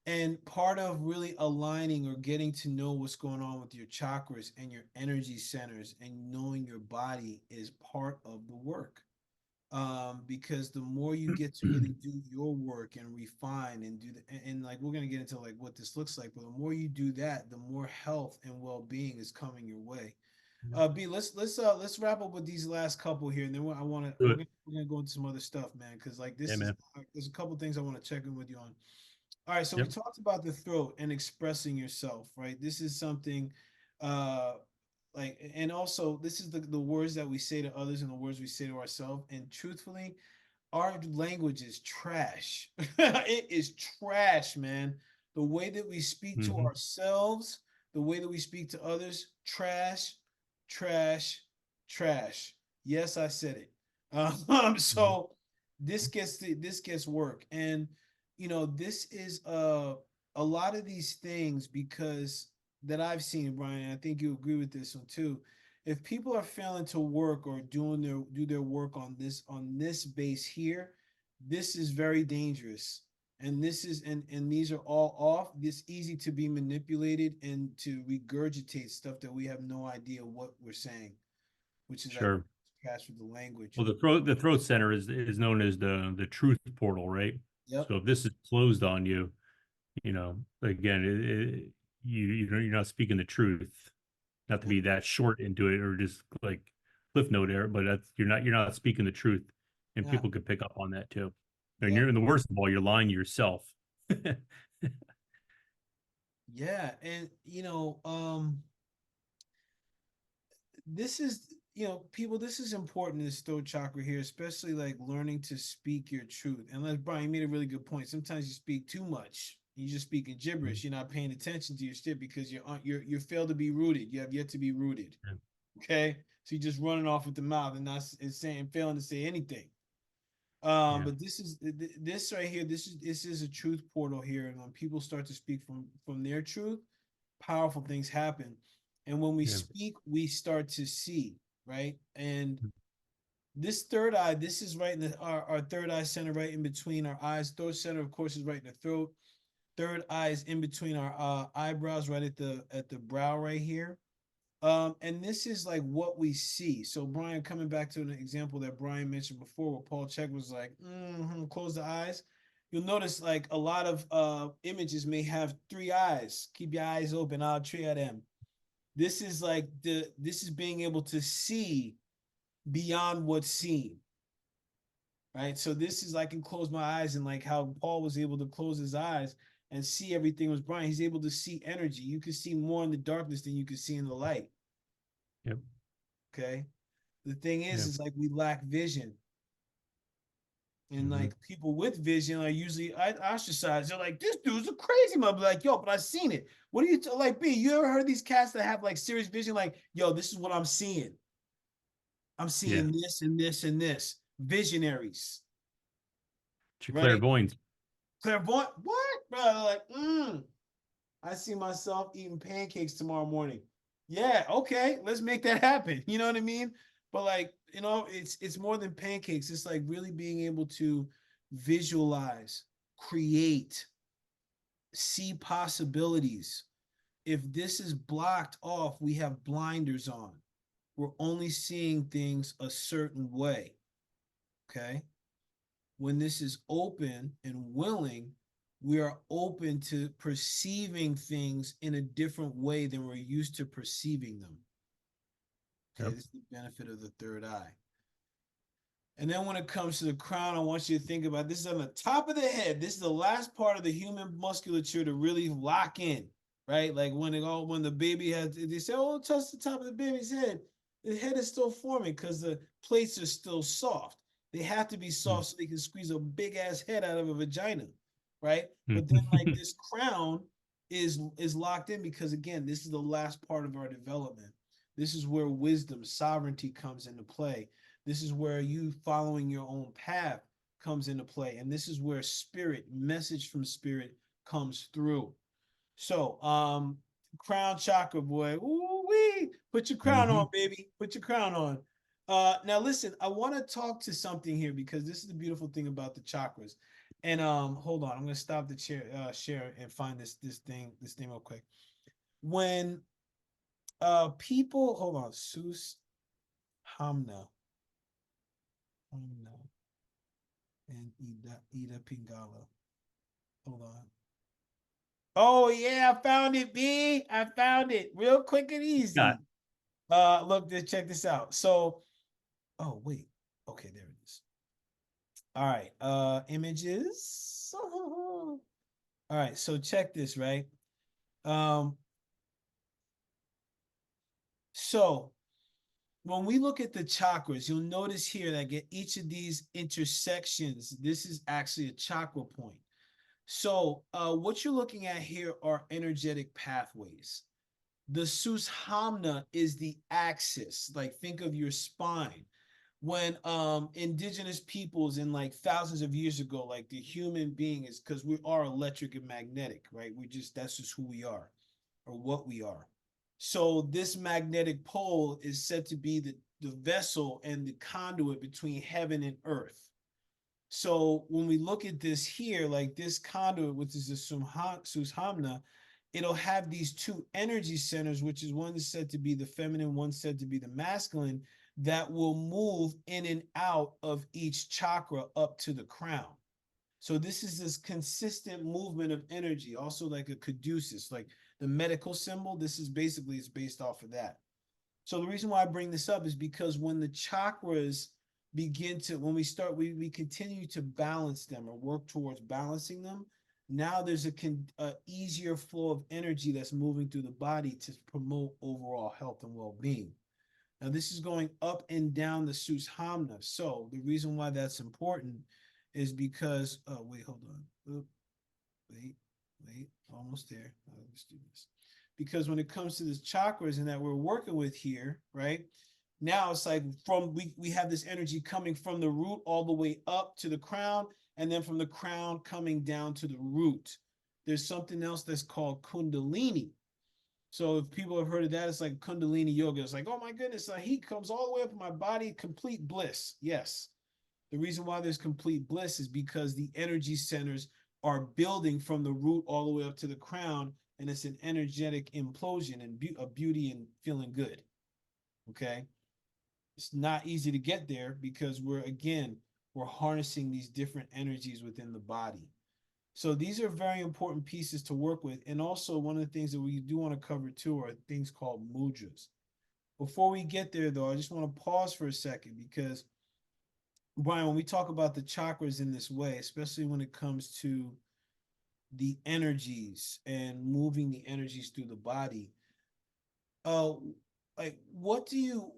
And part of really aligning or getting to know what's going on with your chakras and your energy centers and knowing your body is part of the work. Because the more you get to really do your work and refine and do the, and like, we're gonna get into like what this looks like, but the more you do that, the more health and well-being is coming your way. B, let's wrap up with these last couple here, and then I want to Do it. we're gonna go into some other stuff, man, because like Yeah, this is man. there's a couple things I want to check in with you on. All right, so we Yep. talked about the throat and expressing yourself, right? This is something, uh, and also this is the words that we say to others and the words we say to ourselves. And truthfully, our language is trash. It is trash, man. The way that we speak to Hmm. ourselves, the way that we speak to others, trash, trash, trash. Yes, I said it. Hmm. So this gets work, and this is a lot of these things, because that I've seen, Brian. I think you agree with this one too. If people are failing to work or do their work on this base here, this is very dangerous. And this is and these are all off. This easy to be manipulated and to regurgitate stuff that we have no idea what we're saying, which is like Sure. trash with the language. Well, the throat center is known as the truth portal, right? Yep. So if this is closed on you, again, you're not speaking the truth. Not to Yep. be that short into it, or just like cliff note there, but you're not speaking the truth, and Yeah. people could pick up on that too. And Yep. you're in the worst of all, you're lying to yourself. Yeah. And this is people, this is important, this throat chakra here, especially like learning to speak your truth. And like Brian, you made a really good point. Sometimes you speak too much, you're just speaking gibberish, you're not paying attention to your shit because you're failed to be rooted, you have yet to be rooted. Okay, so you're just running off with the mouth and not saying, failing to say anything. Yeah, But this right here, this is a truth portal here, and when people start to speak from their truth, powerful things happen. And when we yeah, speak, we start to see, right? And This third eye, this is right in our third eye center, right in between our eyes. Third center, of course, is right in the throat. Third eye is in between our eyebrows, right at the brow right here. And this is like what we see. So Brian, coming back to an example that Brian mentioned before, where Paul Check was like, close the eyes. You'll notice like a lot of images may have three eyes. Keep your eyes open, all three of them. This is like this is being able to see beyond what's seen. Right. So this is I can close my eyes, and like how Paul was able to close his eyes and see everything was Brian. He's able to see energy. You can see more in the darkness than you can see in the light. Yep. Okay. The thing Yep. is like we lack vision. And Mm-hmm. like people with vision are usually ostracized. They're like, this dude's a crazy man. Be like, yo, but I seen it. What are you like? B, you ever heard these cats that have like serious vision? Like, yo, this is what I'm seeing. I'm Yeah. seeing this and this and this. Visionaries, It's your right? clairvoyance. Clairvoyant. What, bro? Like, I see myself eating pancakes tomorrow morning. Yeah, okay, let's make that happen. You know what I mean? But like, it's more than pancakes. It's like really being able to visualize, create, see possibilities. If this is blocked off, we have blinders on. We're only seeing things a certain way. Okay. When this is open and willing, we are open to perceiving things in a different way than we're used to perceiving them. Okay, Yep. this is the benefit of the third eye. And then when it comes to the crown, I want you to think about this is on the top of the head. This is the last part of the human musculature to really lock in, right? Like when the baby has, they say, oh, touch the top of the baby's head. The head is still forming because the plates are still soft. They have to be soft so they can squeeze a big ass head out of a vagina, right? But then like this crown is locked in because again, this is the last part of our development. This is where wisdom, sovereignty comes into play. This is where you following your own path comes into play. And this is where spirit, message from spirit comes through. So, crown chakra, boy. Ooh wee. Put your crown Mm-hmm. on, baby. Put your crown on. Now listen, I want to talk to something here because this is the beautiful thing about the chakras. And hold on, I'm gonna stop the share and find this thing real quick. When people hold on, Sus Hamna. Hamna and Ida Pingala. Hold on. Oh yeah, I found it, B. I found it real quick and Got easy. Look, check this out. So, oh wait, okay, there it is. All right, images. All right, so check this, right? Um, so when we look at the chakras, you'll notice here that at each of these intersections, this is actually a chakra point. So, what you're looking at here are energetic pathways. The Sushamna is the axis. Like, think of your spine. When indigenous peoples in like thousands of years ago, like the human being is because we are electric and magnetic, right? That's just who we are or what we are. So this magnetic pole is said to be the vessel and the conduit between heaven and earth. So when we look at this here, like this conduit, which is the Sushamna, it'll have these two energy centers, which is one is said to be the feminine, one said to be the masculine, that will move in and out of each chakra up to the crown. So this is this consistent movement of energy, also like a caduceus, like the medical symbol. This is basically it's based off of that. So the reason why I bring this up is because when the chakras begin to, when we start, we continue to balance them or work towards balancing them. Now there's a easier flow of energy that's moving through the body to promote overall health and well-being. Now this is going up and down the Sushamna. So the reason why that's important is because, wait, hold on. Oop, wait, almost there. Let's do this. Because when it comes to this chakras and that we're working with here, right? Now it's like we have this energy coming from the root all the way up to the crown, and then from the crown coming down to the root. There's something else that's called Kundalini. So if people have heard of that, it's like Kundalini yoga. It's like, oh my goodness, heat comes all the way up in my body, complete bliss. Yes. The reason why there's complete bliss is because the energy centers are building from the root all the way up to the crown, and it's an energetic implosion and of beauty and feeling good. Okay. It's not easy to get there because we're harnessing these different energies within the body. So these are very important pieces to work with. And also, one of the things that we do want to cover too are things called mudras. Before we get there, though, I just want to pause for a second because, Brian, when we talk about the chakras in this way, especially when it comes to the energies and moving the energies through the body, uh, like what do you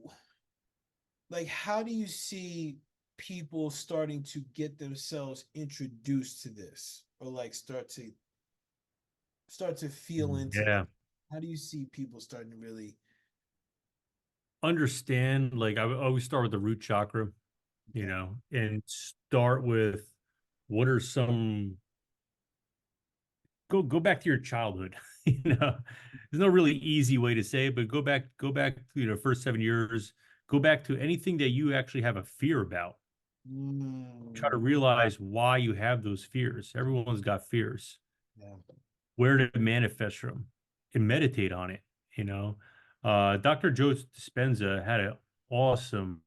like? How do you see people starting to get themselves introduced to this, or like start to feel into this? Yeah. How do you see people starting to really? Understand, like I would always start with the root chakra, Okay. and start with what are some go back to your childhood. There's no really easy way to say it, but go back to first 7 years, go back to anything that you actually have a fear about. Try to Mm, realize why you have those fears. Everyone's got fears. yeah. Where to manifest from and meditate on it. Dr. Joe Dispenza had an awesome.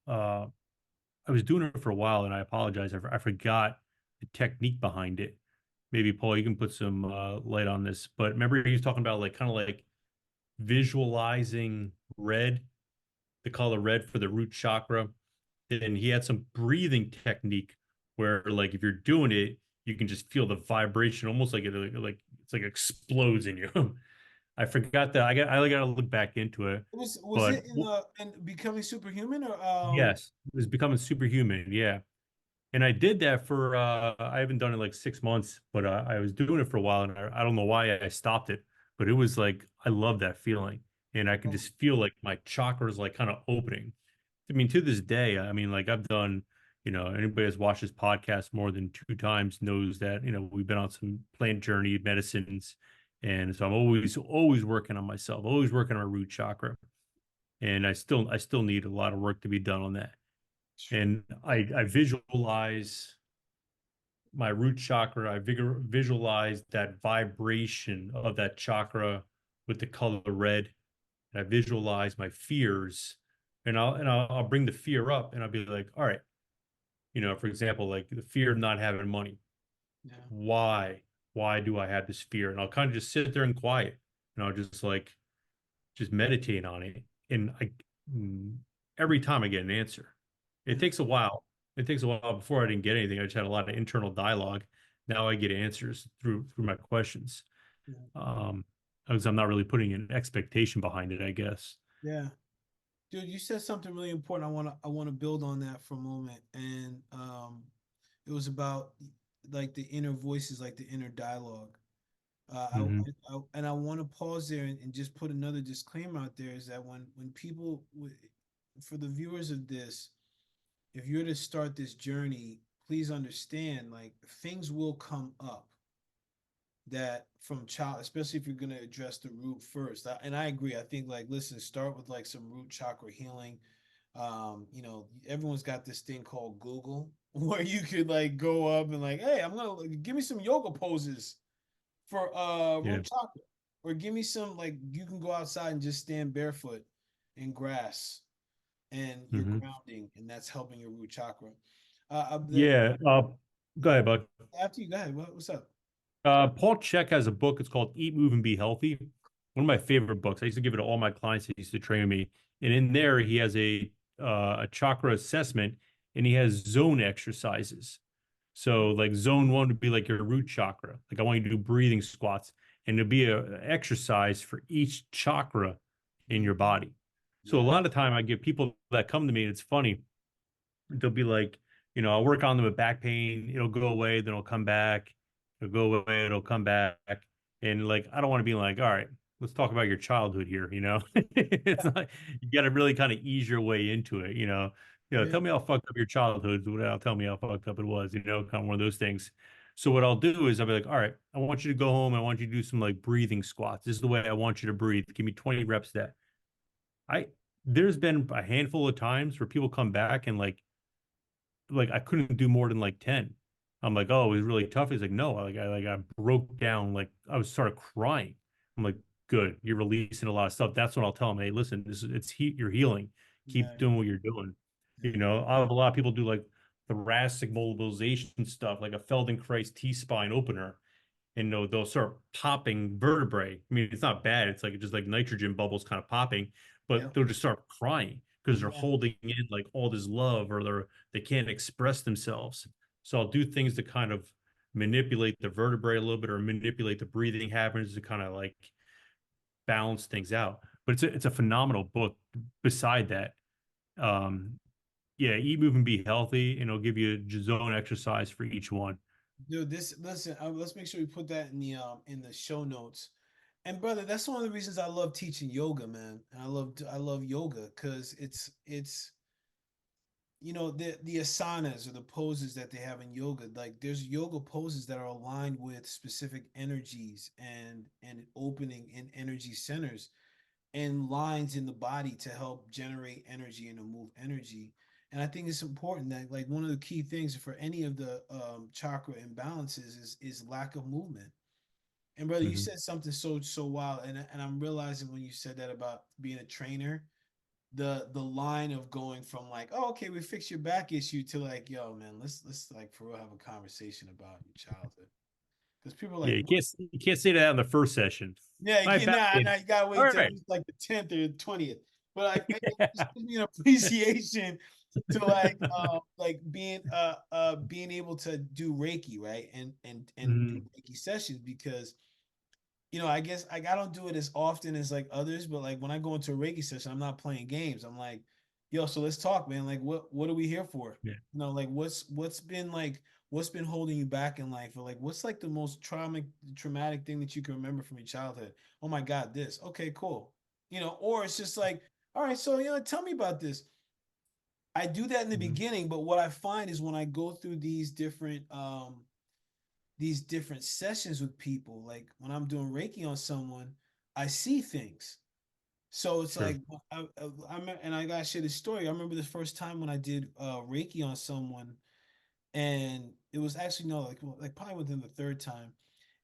I was doing it for a while, and I apologize. I forgot the technique behind it. Maybe Paul, you can put some light on this. But remember, he was talking about like kind of like visualizing red, the color red for the root chakra. And he had some breathing technique where, like, if you're doing it, you can just feel the vibration, almost like like it's like explodes in you. I forgot that. I got to look back into it. Was But it in Becoming Superhuman or yes, it was becoming superhuman. Yeah. And I did that for I haven't done it like 6 months, but I was doing it for a while, and I don't know why I stopped it, but it was like I love that feeling, and I can oh, just feel like my chakras like kind of opening. I mean, to this day, I mean, like I've done, anybody that's watched this podcast more than 2 times knows that we've been on some plant journey medicines, and so I'm always working on myself, always working on my root chakra, and I still need a lot of work to be done on that. sure. And I visualize my root chakra. I visualize that vibration of that chakra with the color red. And I visualize my fears, and I'll bring the fear up, and I'll be like, all right, for example, like the fear of not having money. Yeah. Why? Why do I have this fear? And I'll kind of just sit there and quiet, and I'll just meditate on it. And mm, every time I get an answer, it Yeah. takes a while. It takes a while. Before I didn't get anything. I just had a lot of internal dialogue. Now I get answers through my questions. Yeah. Um, because I'm not really putting an expectation behind it, I guess. Yeah. Dude, you said something really important. I want to build on that for a moment. And it was about like the inner voices, like the inner dialogue. Hmm. And I want to pause there and just put another disclaimer out there is that when people for the viewers of this, if you're to start this journey, please understand like things will come up that from child, especially if you're going to address the root first. And I agree. I think like listen, start with like some root chakra healing. Everyone's got this thing called Google where you could like go up and like, hey, I'm gonna give me some yoga poses for Yeah. root chakra, or give me some like you can go outside and just stand barefoot in grass, and you're Hmm. grounding, and that's helping your root chakra. Yeah. Go ahead, bud. After you, go ahead. What's up? Paul Chek has a book. It's called Eat, Move, and Be Healthy. One of my favorite books. I used to give it to all my clients that used to train me. And in there, he has a chakra assessment, and he has zone exercises. So, like zone one would be like your root chakra. Like I want you to do breathing squats, and there'll be a exercise for each chakra in your Mhm. body. So a Yeah, lot of time I get people that come to me, and it's funny. They'll be like, I'll work on them with back pain. It'll go away, then it'll come back. It'll go away, it'll come back. And like, I don't want to be like, all right, let's talk about your childhood here. It's yeah, not, you got to really kind of ease your way into it, yeah, tell me how fucked up your childhood without telling me how fucked up it was, kind of one of those things. So what I'll do is I'll be like, all right, I want you to go home. I want you to do some like breathing squats. This is the way I want you to breathe. Give me 20 reps of that. I there's been a handful of times where people come back and like I couldn't do more than like 10. I'm like, oh, it was really tough. He's like, no, I broke down, like I was started crying. I'm like, good, you're releasing a lot of stuff. That's when I'll tell him, hey, listen, you're healing. Yeah, Keep doing what you're doing. yeah, I have a lot of people do like thoracic mobilization stuff, like a Feldenkrais T-spine opener, and they'll start popping vertebrae. I mean, it's not bad. It's like just like nitrogen bubbles kind of popping, yeah, but they'll just start crying because they're yeah. holding in like all this love, or they can't express themselves. So I'll do things to kind of manipulate the vertebrae a little bit, or manipulate the breathing habits to kind of like balance things out. But it's a phenomenal book. Beside that, um, yeah, eat, move, and be healthy, and it'll give you a zone exercise for each one. Dude, this listen. Let's make sure we put that in the show notes. And brother, that's one of the reasons I love teaching yoga, man. And I love yoga because it's the asanas or the poses that they have in yoga. Like there's yoga poses that are aligned with specific energies and opening in energy centers and lines in the body to help generate energy and to move energy. And I think it's important that like one of the key things for any of the chakra imbalances is lack of movement. And brother, you Mhm. said something so wild, and I'm realizing when you said that about being a trainer, the line of going from like, oh, okay, we fixed your back issue to like, yo, man, let's like for real have a conversation about your childhood. Because people are Yeah, like, what? you can't say that in the first session. Yeah, My back. nah, you gotta All wait till at right. least like the 10th or the 20th. But it just gives me an appreciation to being able to do Reiki, right? And do Mhm. Reiki sessions because I guess like I don't do it as often as like others, but like when I go into a Reiki session, I'm not playing games. I'm like, yo, so let's talk, man. Like what are we here for? Yeah. Like what's been holding you back in life? Or like what's like the most traumatic thing that you can remember from your childhood? Oh my God, this. Okay, cool. Or it's just like, all right, so tell me about this. I do that in the Mhm. beginning, but what I find is when I go through these different sessions with people, like when I'm doing Reiki on someone, I see things. So it's Sure. like and I gotta share this story. I remember the first time when I did Reiki on someone, and it was actually no, like probably within the third time,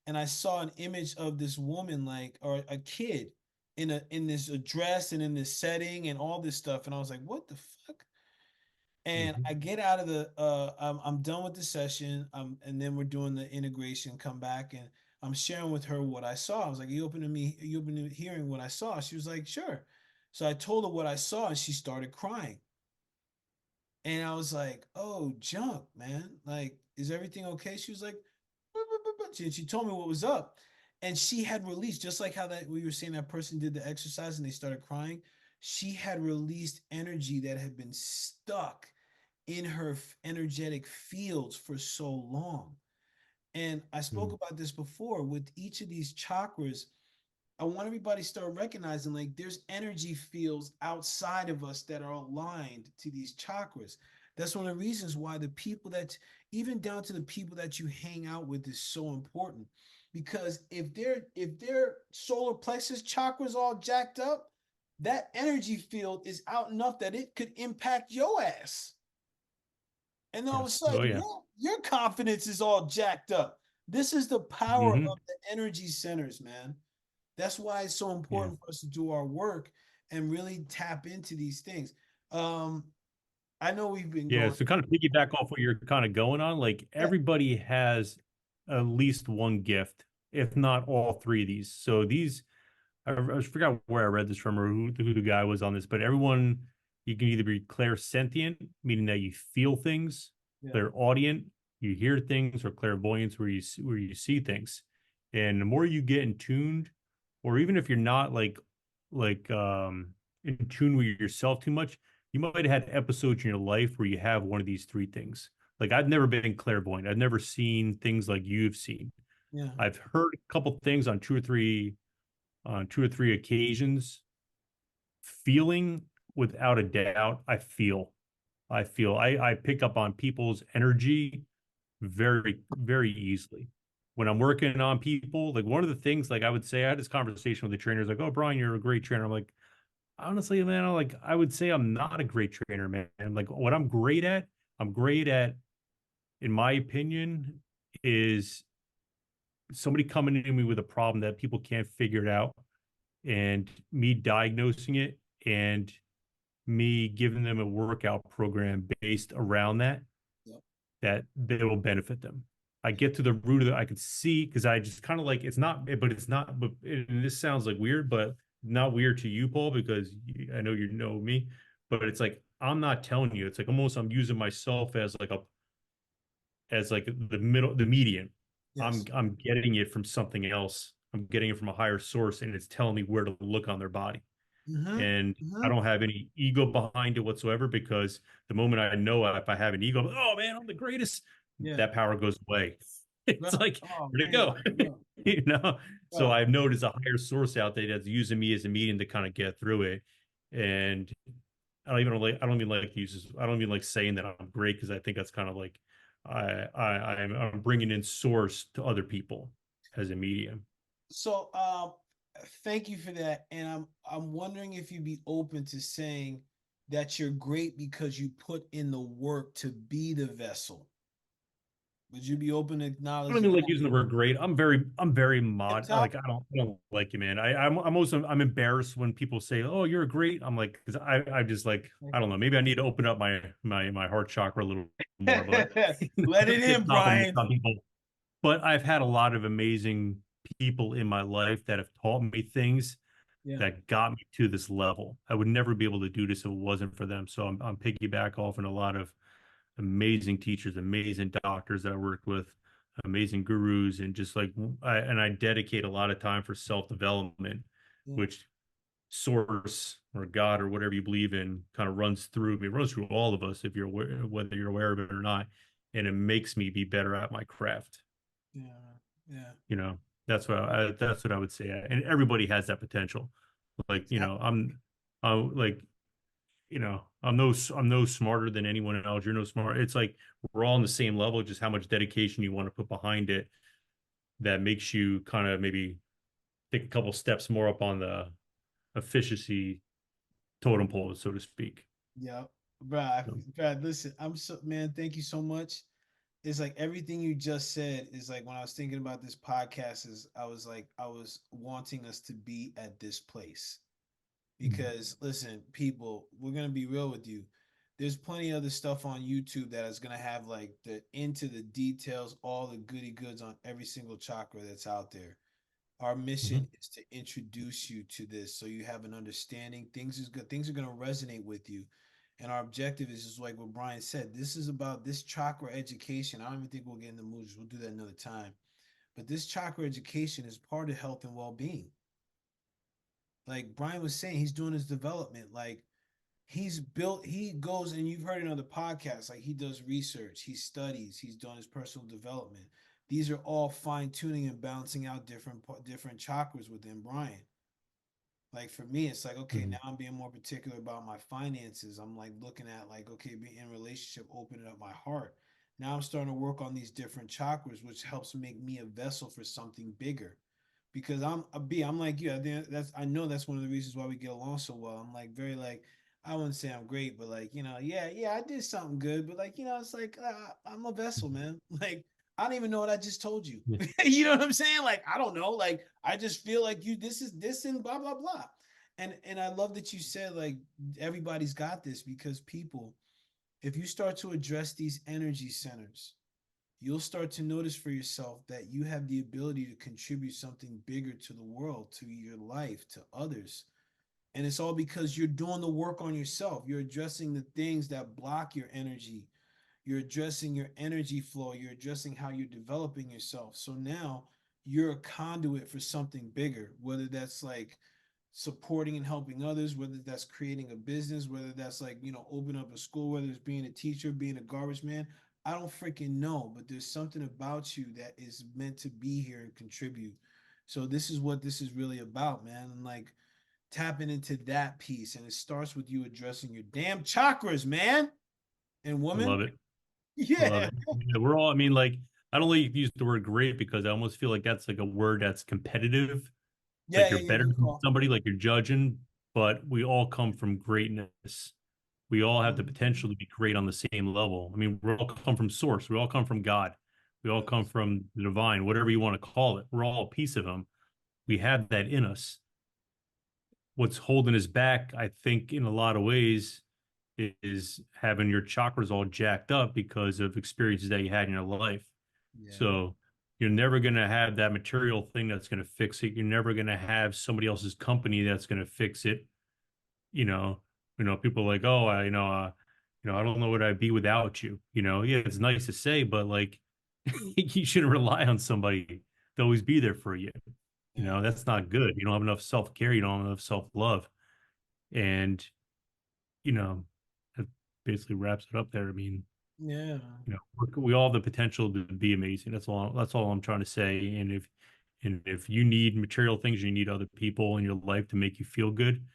and I saw an image of this woman, like or a kid in this dress and in this setting and all this stuff, and I was like, what the fuck? And Mhm. I get out of I'm done with the session, and then we're doing the integration, come back, and I'm sharing with her what I saw. I was like, you open to hearing what I saw? She was like, sure. So I told her what I saw, and she started crying. And I was like, oh, junk, man. Like, is everything okay? She was like, "Buh, buh, buh, buh." And she told me what was up. And she had released, just like how that we were saying that person did the exercise and they started crying. She had released energy that had been stuck in her energetic fields for so long. And I spoke Mhm. about this before with each of these chakras. I want everybody to start recognizing like there's energy fields outside of us that are aligned to these chakras. That's one of the reasons why the people that even down to the people that you hang out with is so important. Because if their solar plexus chakras all jacked up, that energy field is out enough that it could impact your ass. And all of a Yes. Oh sudden, yeah. your confidence is all jacked up. This is the power Hmm. of the energy centers, man. That's why it's so Yeah. important for us to do our work and really tap into these things. Um, I know we've been Yeah. going, So kind of piggyback off what you're kind of going on, like yeah, everybody has at least one gift, if not all three of these. So these, I forgot where I read this from or who the guy was on this, but everyone, you can either be clairsentient, meaning that you feel things, yeah, clairaudient, you hear things, or clairvoyance, where you see things. And the more you get in tuned, or even if you're not like in tune with yourself too much, you might have had episodes in your life where you have one of these three things. Like I've never been clairvoyant. I've never seen things like you've seen. yeah, I've heard a couple things on two or three occasions. Feeling, without a doubt, I pick up on people's energy very, very easily. When I'm working on people, like one of the things, like I would say, I had this conversation with the trainers, like, "Oh, Brian, you're a great trainer." I'm like, honestly, man, like I would say I'm not a great trainer, man. Like what I'm great at, in my opinion, is somebody coming to me with a problem that people can't figure it out, and me diagnosing it and me giving them a workout program based around that Yep. that will benefit them. I get to the root of it. I can see because I just kind of like it's not, but it's not. But and this sounds like weird, but not weird to you, Paul, because I know you know me. But it's like I'm not telling you. It's like almost I'm using myself as like a as like the middle, the median. Yes. I'm getting it from something else. I'm getting it from a higher source, and it's telling me where to look on their body. Mm-hmm. And I Mm-hmm. don't have any ego behind it whatsoever because the moment I know if I have an ego, oh man, I'm the greatest, Yeah. that power goes away. It's Bro. like, Oh where'd it man. go? Bro. You know? So Bro. I've noticed a higher source out there that's using me as a medium to kind of get through it. And I don't even like to use this, I don't even like saying that I'm great because I think that's kind of like I'm bringing in source to other people as a medium. So thank you for that. And I'm wondering if you'd be open to saying that you're great because you put in the work to be the vessel. Would you be open to I don't acknowledging even like that? using the word great. I'm very Tip mod. top? I don't like you, man. I'm also, I'm embarrassed when people say, "Oh, you're a great." I'm like, because I just like, I don't know. Maybe I need to open up my heart chakra a little more, but Let it it's in, compliment Brian. some people. But I've had a lot of amazing people in my life that have taught me things Yeah. that got me to this level. I would never be able to do this if it wasn't for them. So I'm piggyback off in a lot of amazing teachers, amazing doctors that I worked with, amazing gurus, and just like I dedicate a lot of time for self-development, Yeah. which source or God or whatever you believe in kind of runs through me, runs through all of us if you're aware, whether you're aware of it or not, and it makes me be better at my craft. Yeah. Yeah. You know, that's what I would say. And everybody has that potential. Like, you know, Exactly. I'm like, you know, I'm no smarter than anyone else. You're no smart. It's like we're all on the same level, just how much dedication you want to put behind it that makes you kind of maybe take a couple steps more up on the efficiency totem pole, so to speak. Yeah. Brad, So, Brad, listen, I'm so man, thank you so much. It's like everything you just said is like when I was thinking about this podcast, is I was like, I was wanting us to be at this place. Because listen, people, we're gonna be real with you. There's plenty of other stuff on YouTube that is gonna have like the into the details, all the goody goods on every single chakra that's out there. Our mission mhm, is to introduce you to this so you have an understanding. Things is good, things are gonna resonate with you. And our objective is just like what Brian said. This is about this chakra education. I don't even think we'll get into moods. We'll do that another time. But this chakra education is part of health and well-being. Like Brian was saying, he's doing his development. Like he goes, and you've heard it on the podcast, like he does research, he studies, he's doing his personal development. These are all fine-tuning and balancing out different chakras within Brian. Like for me, it's like, okay, mhm. now I'm being more particular about my finances. I'm like looking at like, okay, being in a relationship, opening up my heart. Now I'm starting to work on these different chakras, which helps make me a vessel for something bigger. Because I'm like you. That's I know that's one of the reasons why we get along so well. I'm like very like I wouldn't say I'm great, but like yeah, I did something good, but like it's like I'm a vessel, man. Like I don't even know what I just told you. Yeah, You know what I'm saying? Like I don't know. Like I just feel like you. This is this and blah blah blah. And I love that you said like everybody's got this because people, if you start to address these energy centers, you'll start to notice for yourself that you have the ability to contribute something bigger to the world, to your life, to others. And it's all because you're doing the work on yourself. You're addressing the things that block your energy. You're addressing your energy flow. You're addressing how you're developing yourself. So now you're a conduit for something bigger, whether that's like supporting and helping others, whether that's creating a business, whether that's like, open up a school, whether it's being a teacher, being a garbage man. I don't freaking know, but there's something about you that is meant to be here and contribute. So this is what this is really about, man. And like tapping into that piece. And it starts with you addressing your damn chakras, man and I woman. love it. I love Yeah. it. Yeah, we're all, I mean, like, I don't like to use the word great because I almost feel like that's like a word that's competitive. Yeah, Like yeah, you're yeah. better Good than call. somebody, like you're judging, but we all come from greatness. We all have the Mhm. potential to be great on the same level. I mean, we all come from source. We all come from God. We all come Yes. from the divine, whatever you want to call it. We're all a piece of him. We have that in us. What's holding us back, I think, in a lot of ways, is having your chakras all jacked up because of experiences that you had in your life. Yeah. So you're never going to have that material thing that's going to fix it. You're never going to have somebody else's company that's going to fix it. You know, people are like, oh, I don't know what I'd be without you. Yeah, it's nice to say, but like, you shouldn't rely on somebody to always be there for you. Yeah. That's not good. You don't have enough self care. You don't have enough self love, and you know, that basically wraps it up there. I mean, Yeah. we all have the potential to be amazing. That's all I'm trying to say. And if you need material things, you need other people in your life to make you feel good.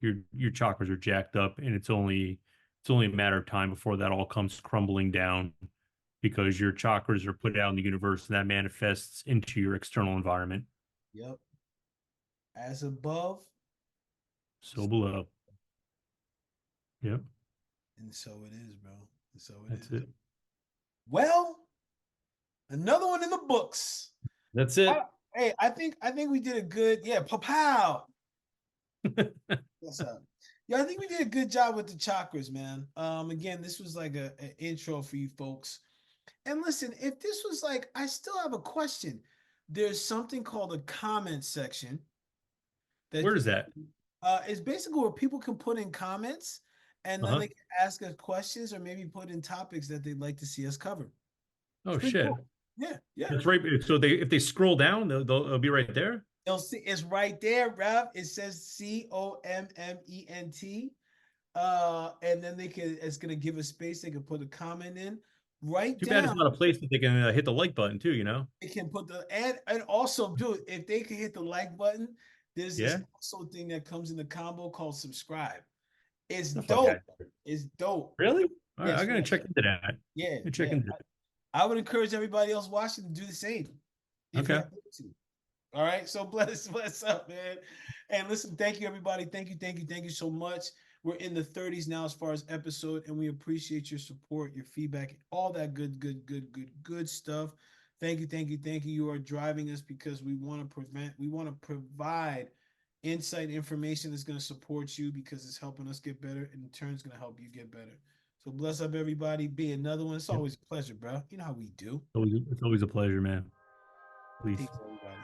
Your chakras are jacked up, and it's only a matter of time before that all comes crumbling down because your chakras are put out in the universe and that manifests into your external environment. Yep. As above, So below. Yep, and so it is, bro. And so it that's is. it. Well, another one in the books. That's I, it. hey, I think we did a good, yeah, pow. What's up? Yeah, I think we did a good job with the chakras, man. Again, this was like an intro for you folks. And listen, if this was like, I still have a question. There's something called a comment section that Where you is that? it's basically where people can put in comments and then Uh-huh. they can ask us questions or maybe put in topics that they'd like to see us cover. It's Oh pretty shit. cool. Yeah, yeah. That's right. So if they scroll down, they'll be right there. You'll see it's right there, Rev. It says COMMENT. And then it's gonna give a space. They can put a comment in. Write Too bad it's down. not a place that they can hit the like button too, They can put the and also do it if they can hit the like button. There's this Yeah. also thing that comes in the combo called subscribe. It's The fuck dope. out of here. It's dope. Really? All right, Yes, I'm gonna yeah, check yeah, into that. yeah, Let me check yeah. into I would encourage everybody else watching to do the same it. if you're Okay. able to. All right. So bless up, man. And listen, thank you, everybody. Thank you so much. We're in the 30s now as far as episode, and we appreciate your support, your feedback, all that good stuff. Thank you. You are driving us because we want to provide insight information that's going to support you because it's helping us get better, and in turn, it's going to help you get better. So bless up, everybody. Be another one. It's Yep. always a pleasure, bro. You know how we do. It's always a pleasure, man. Please. Peace, everybody.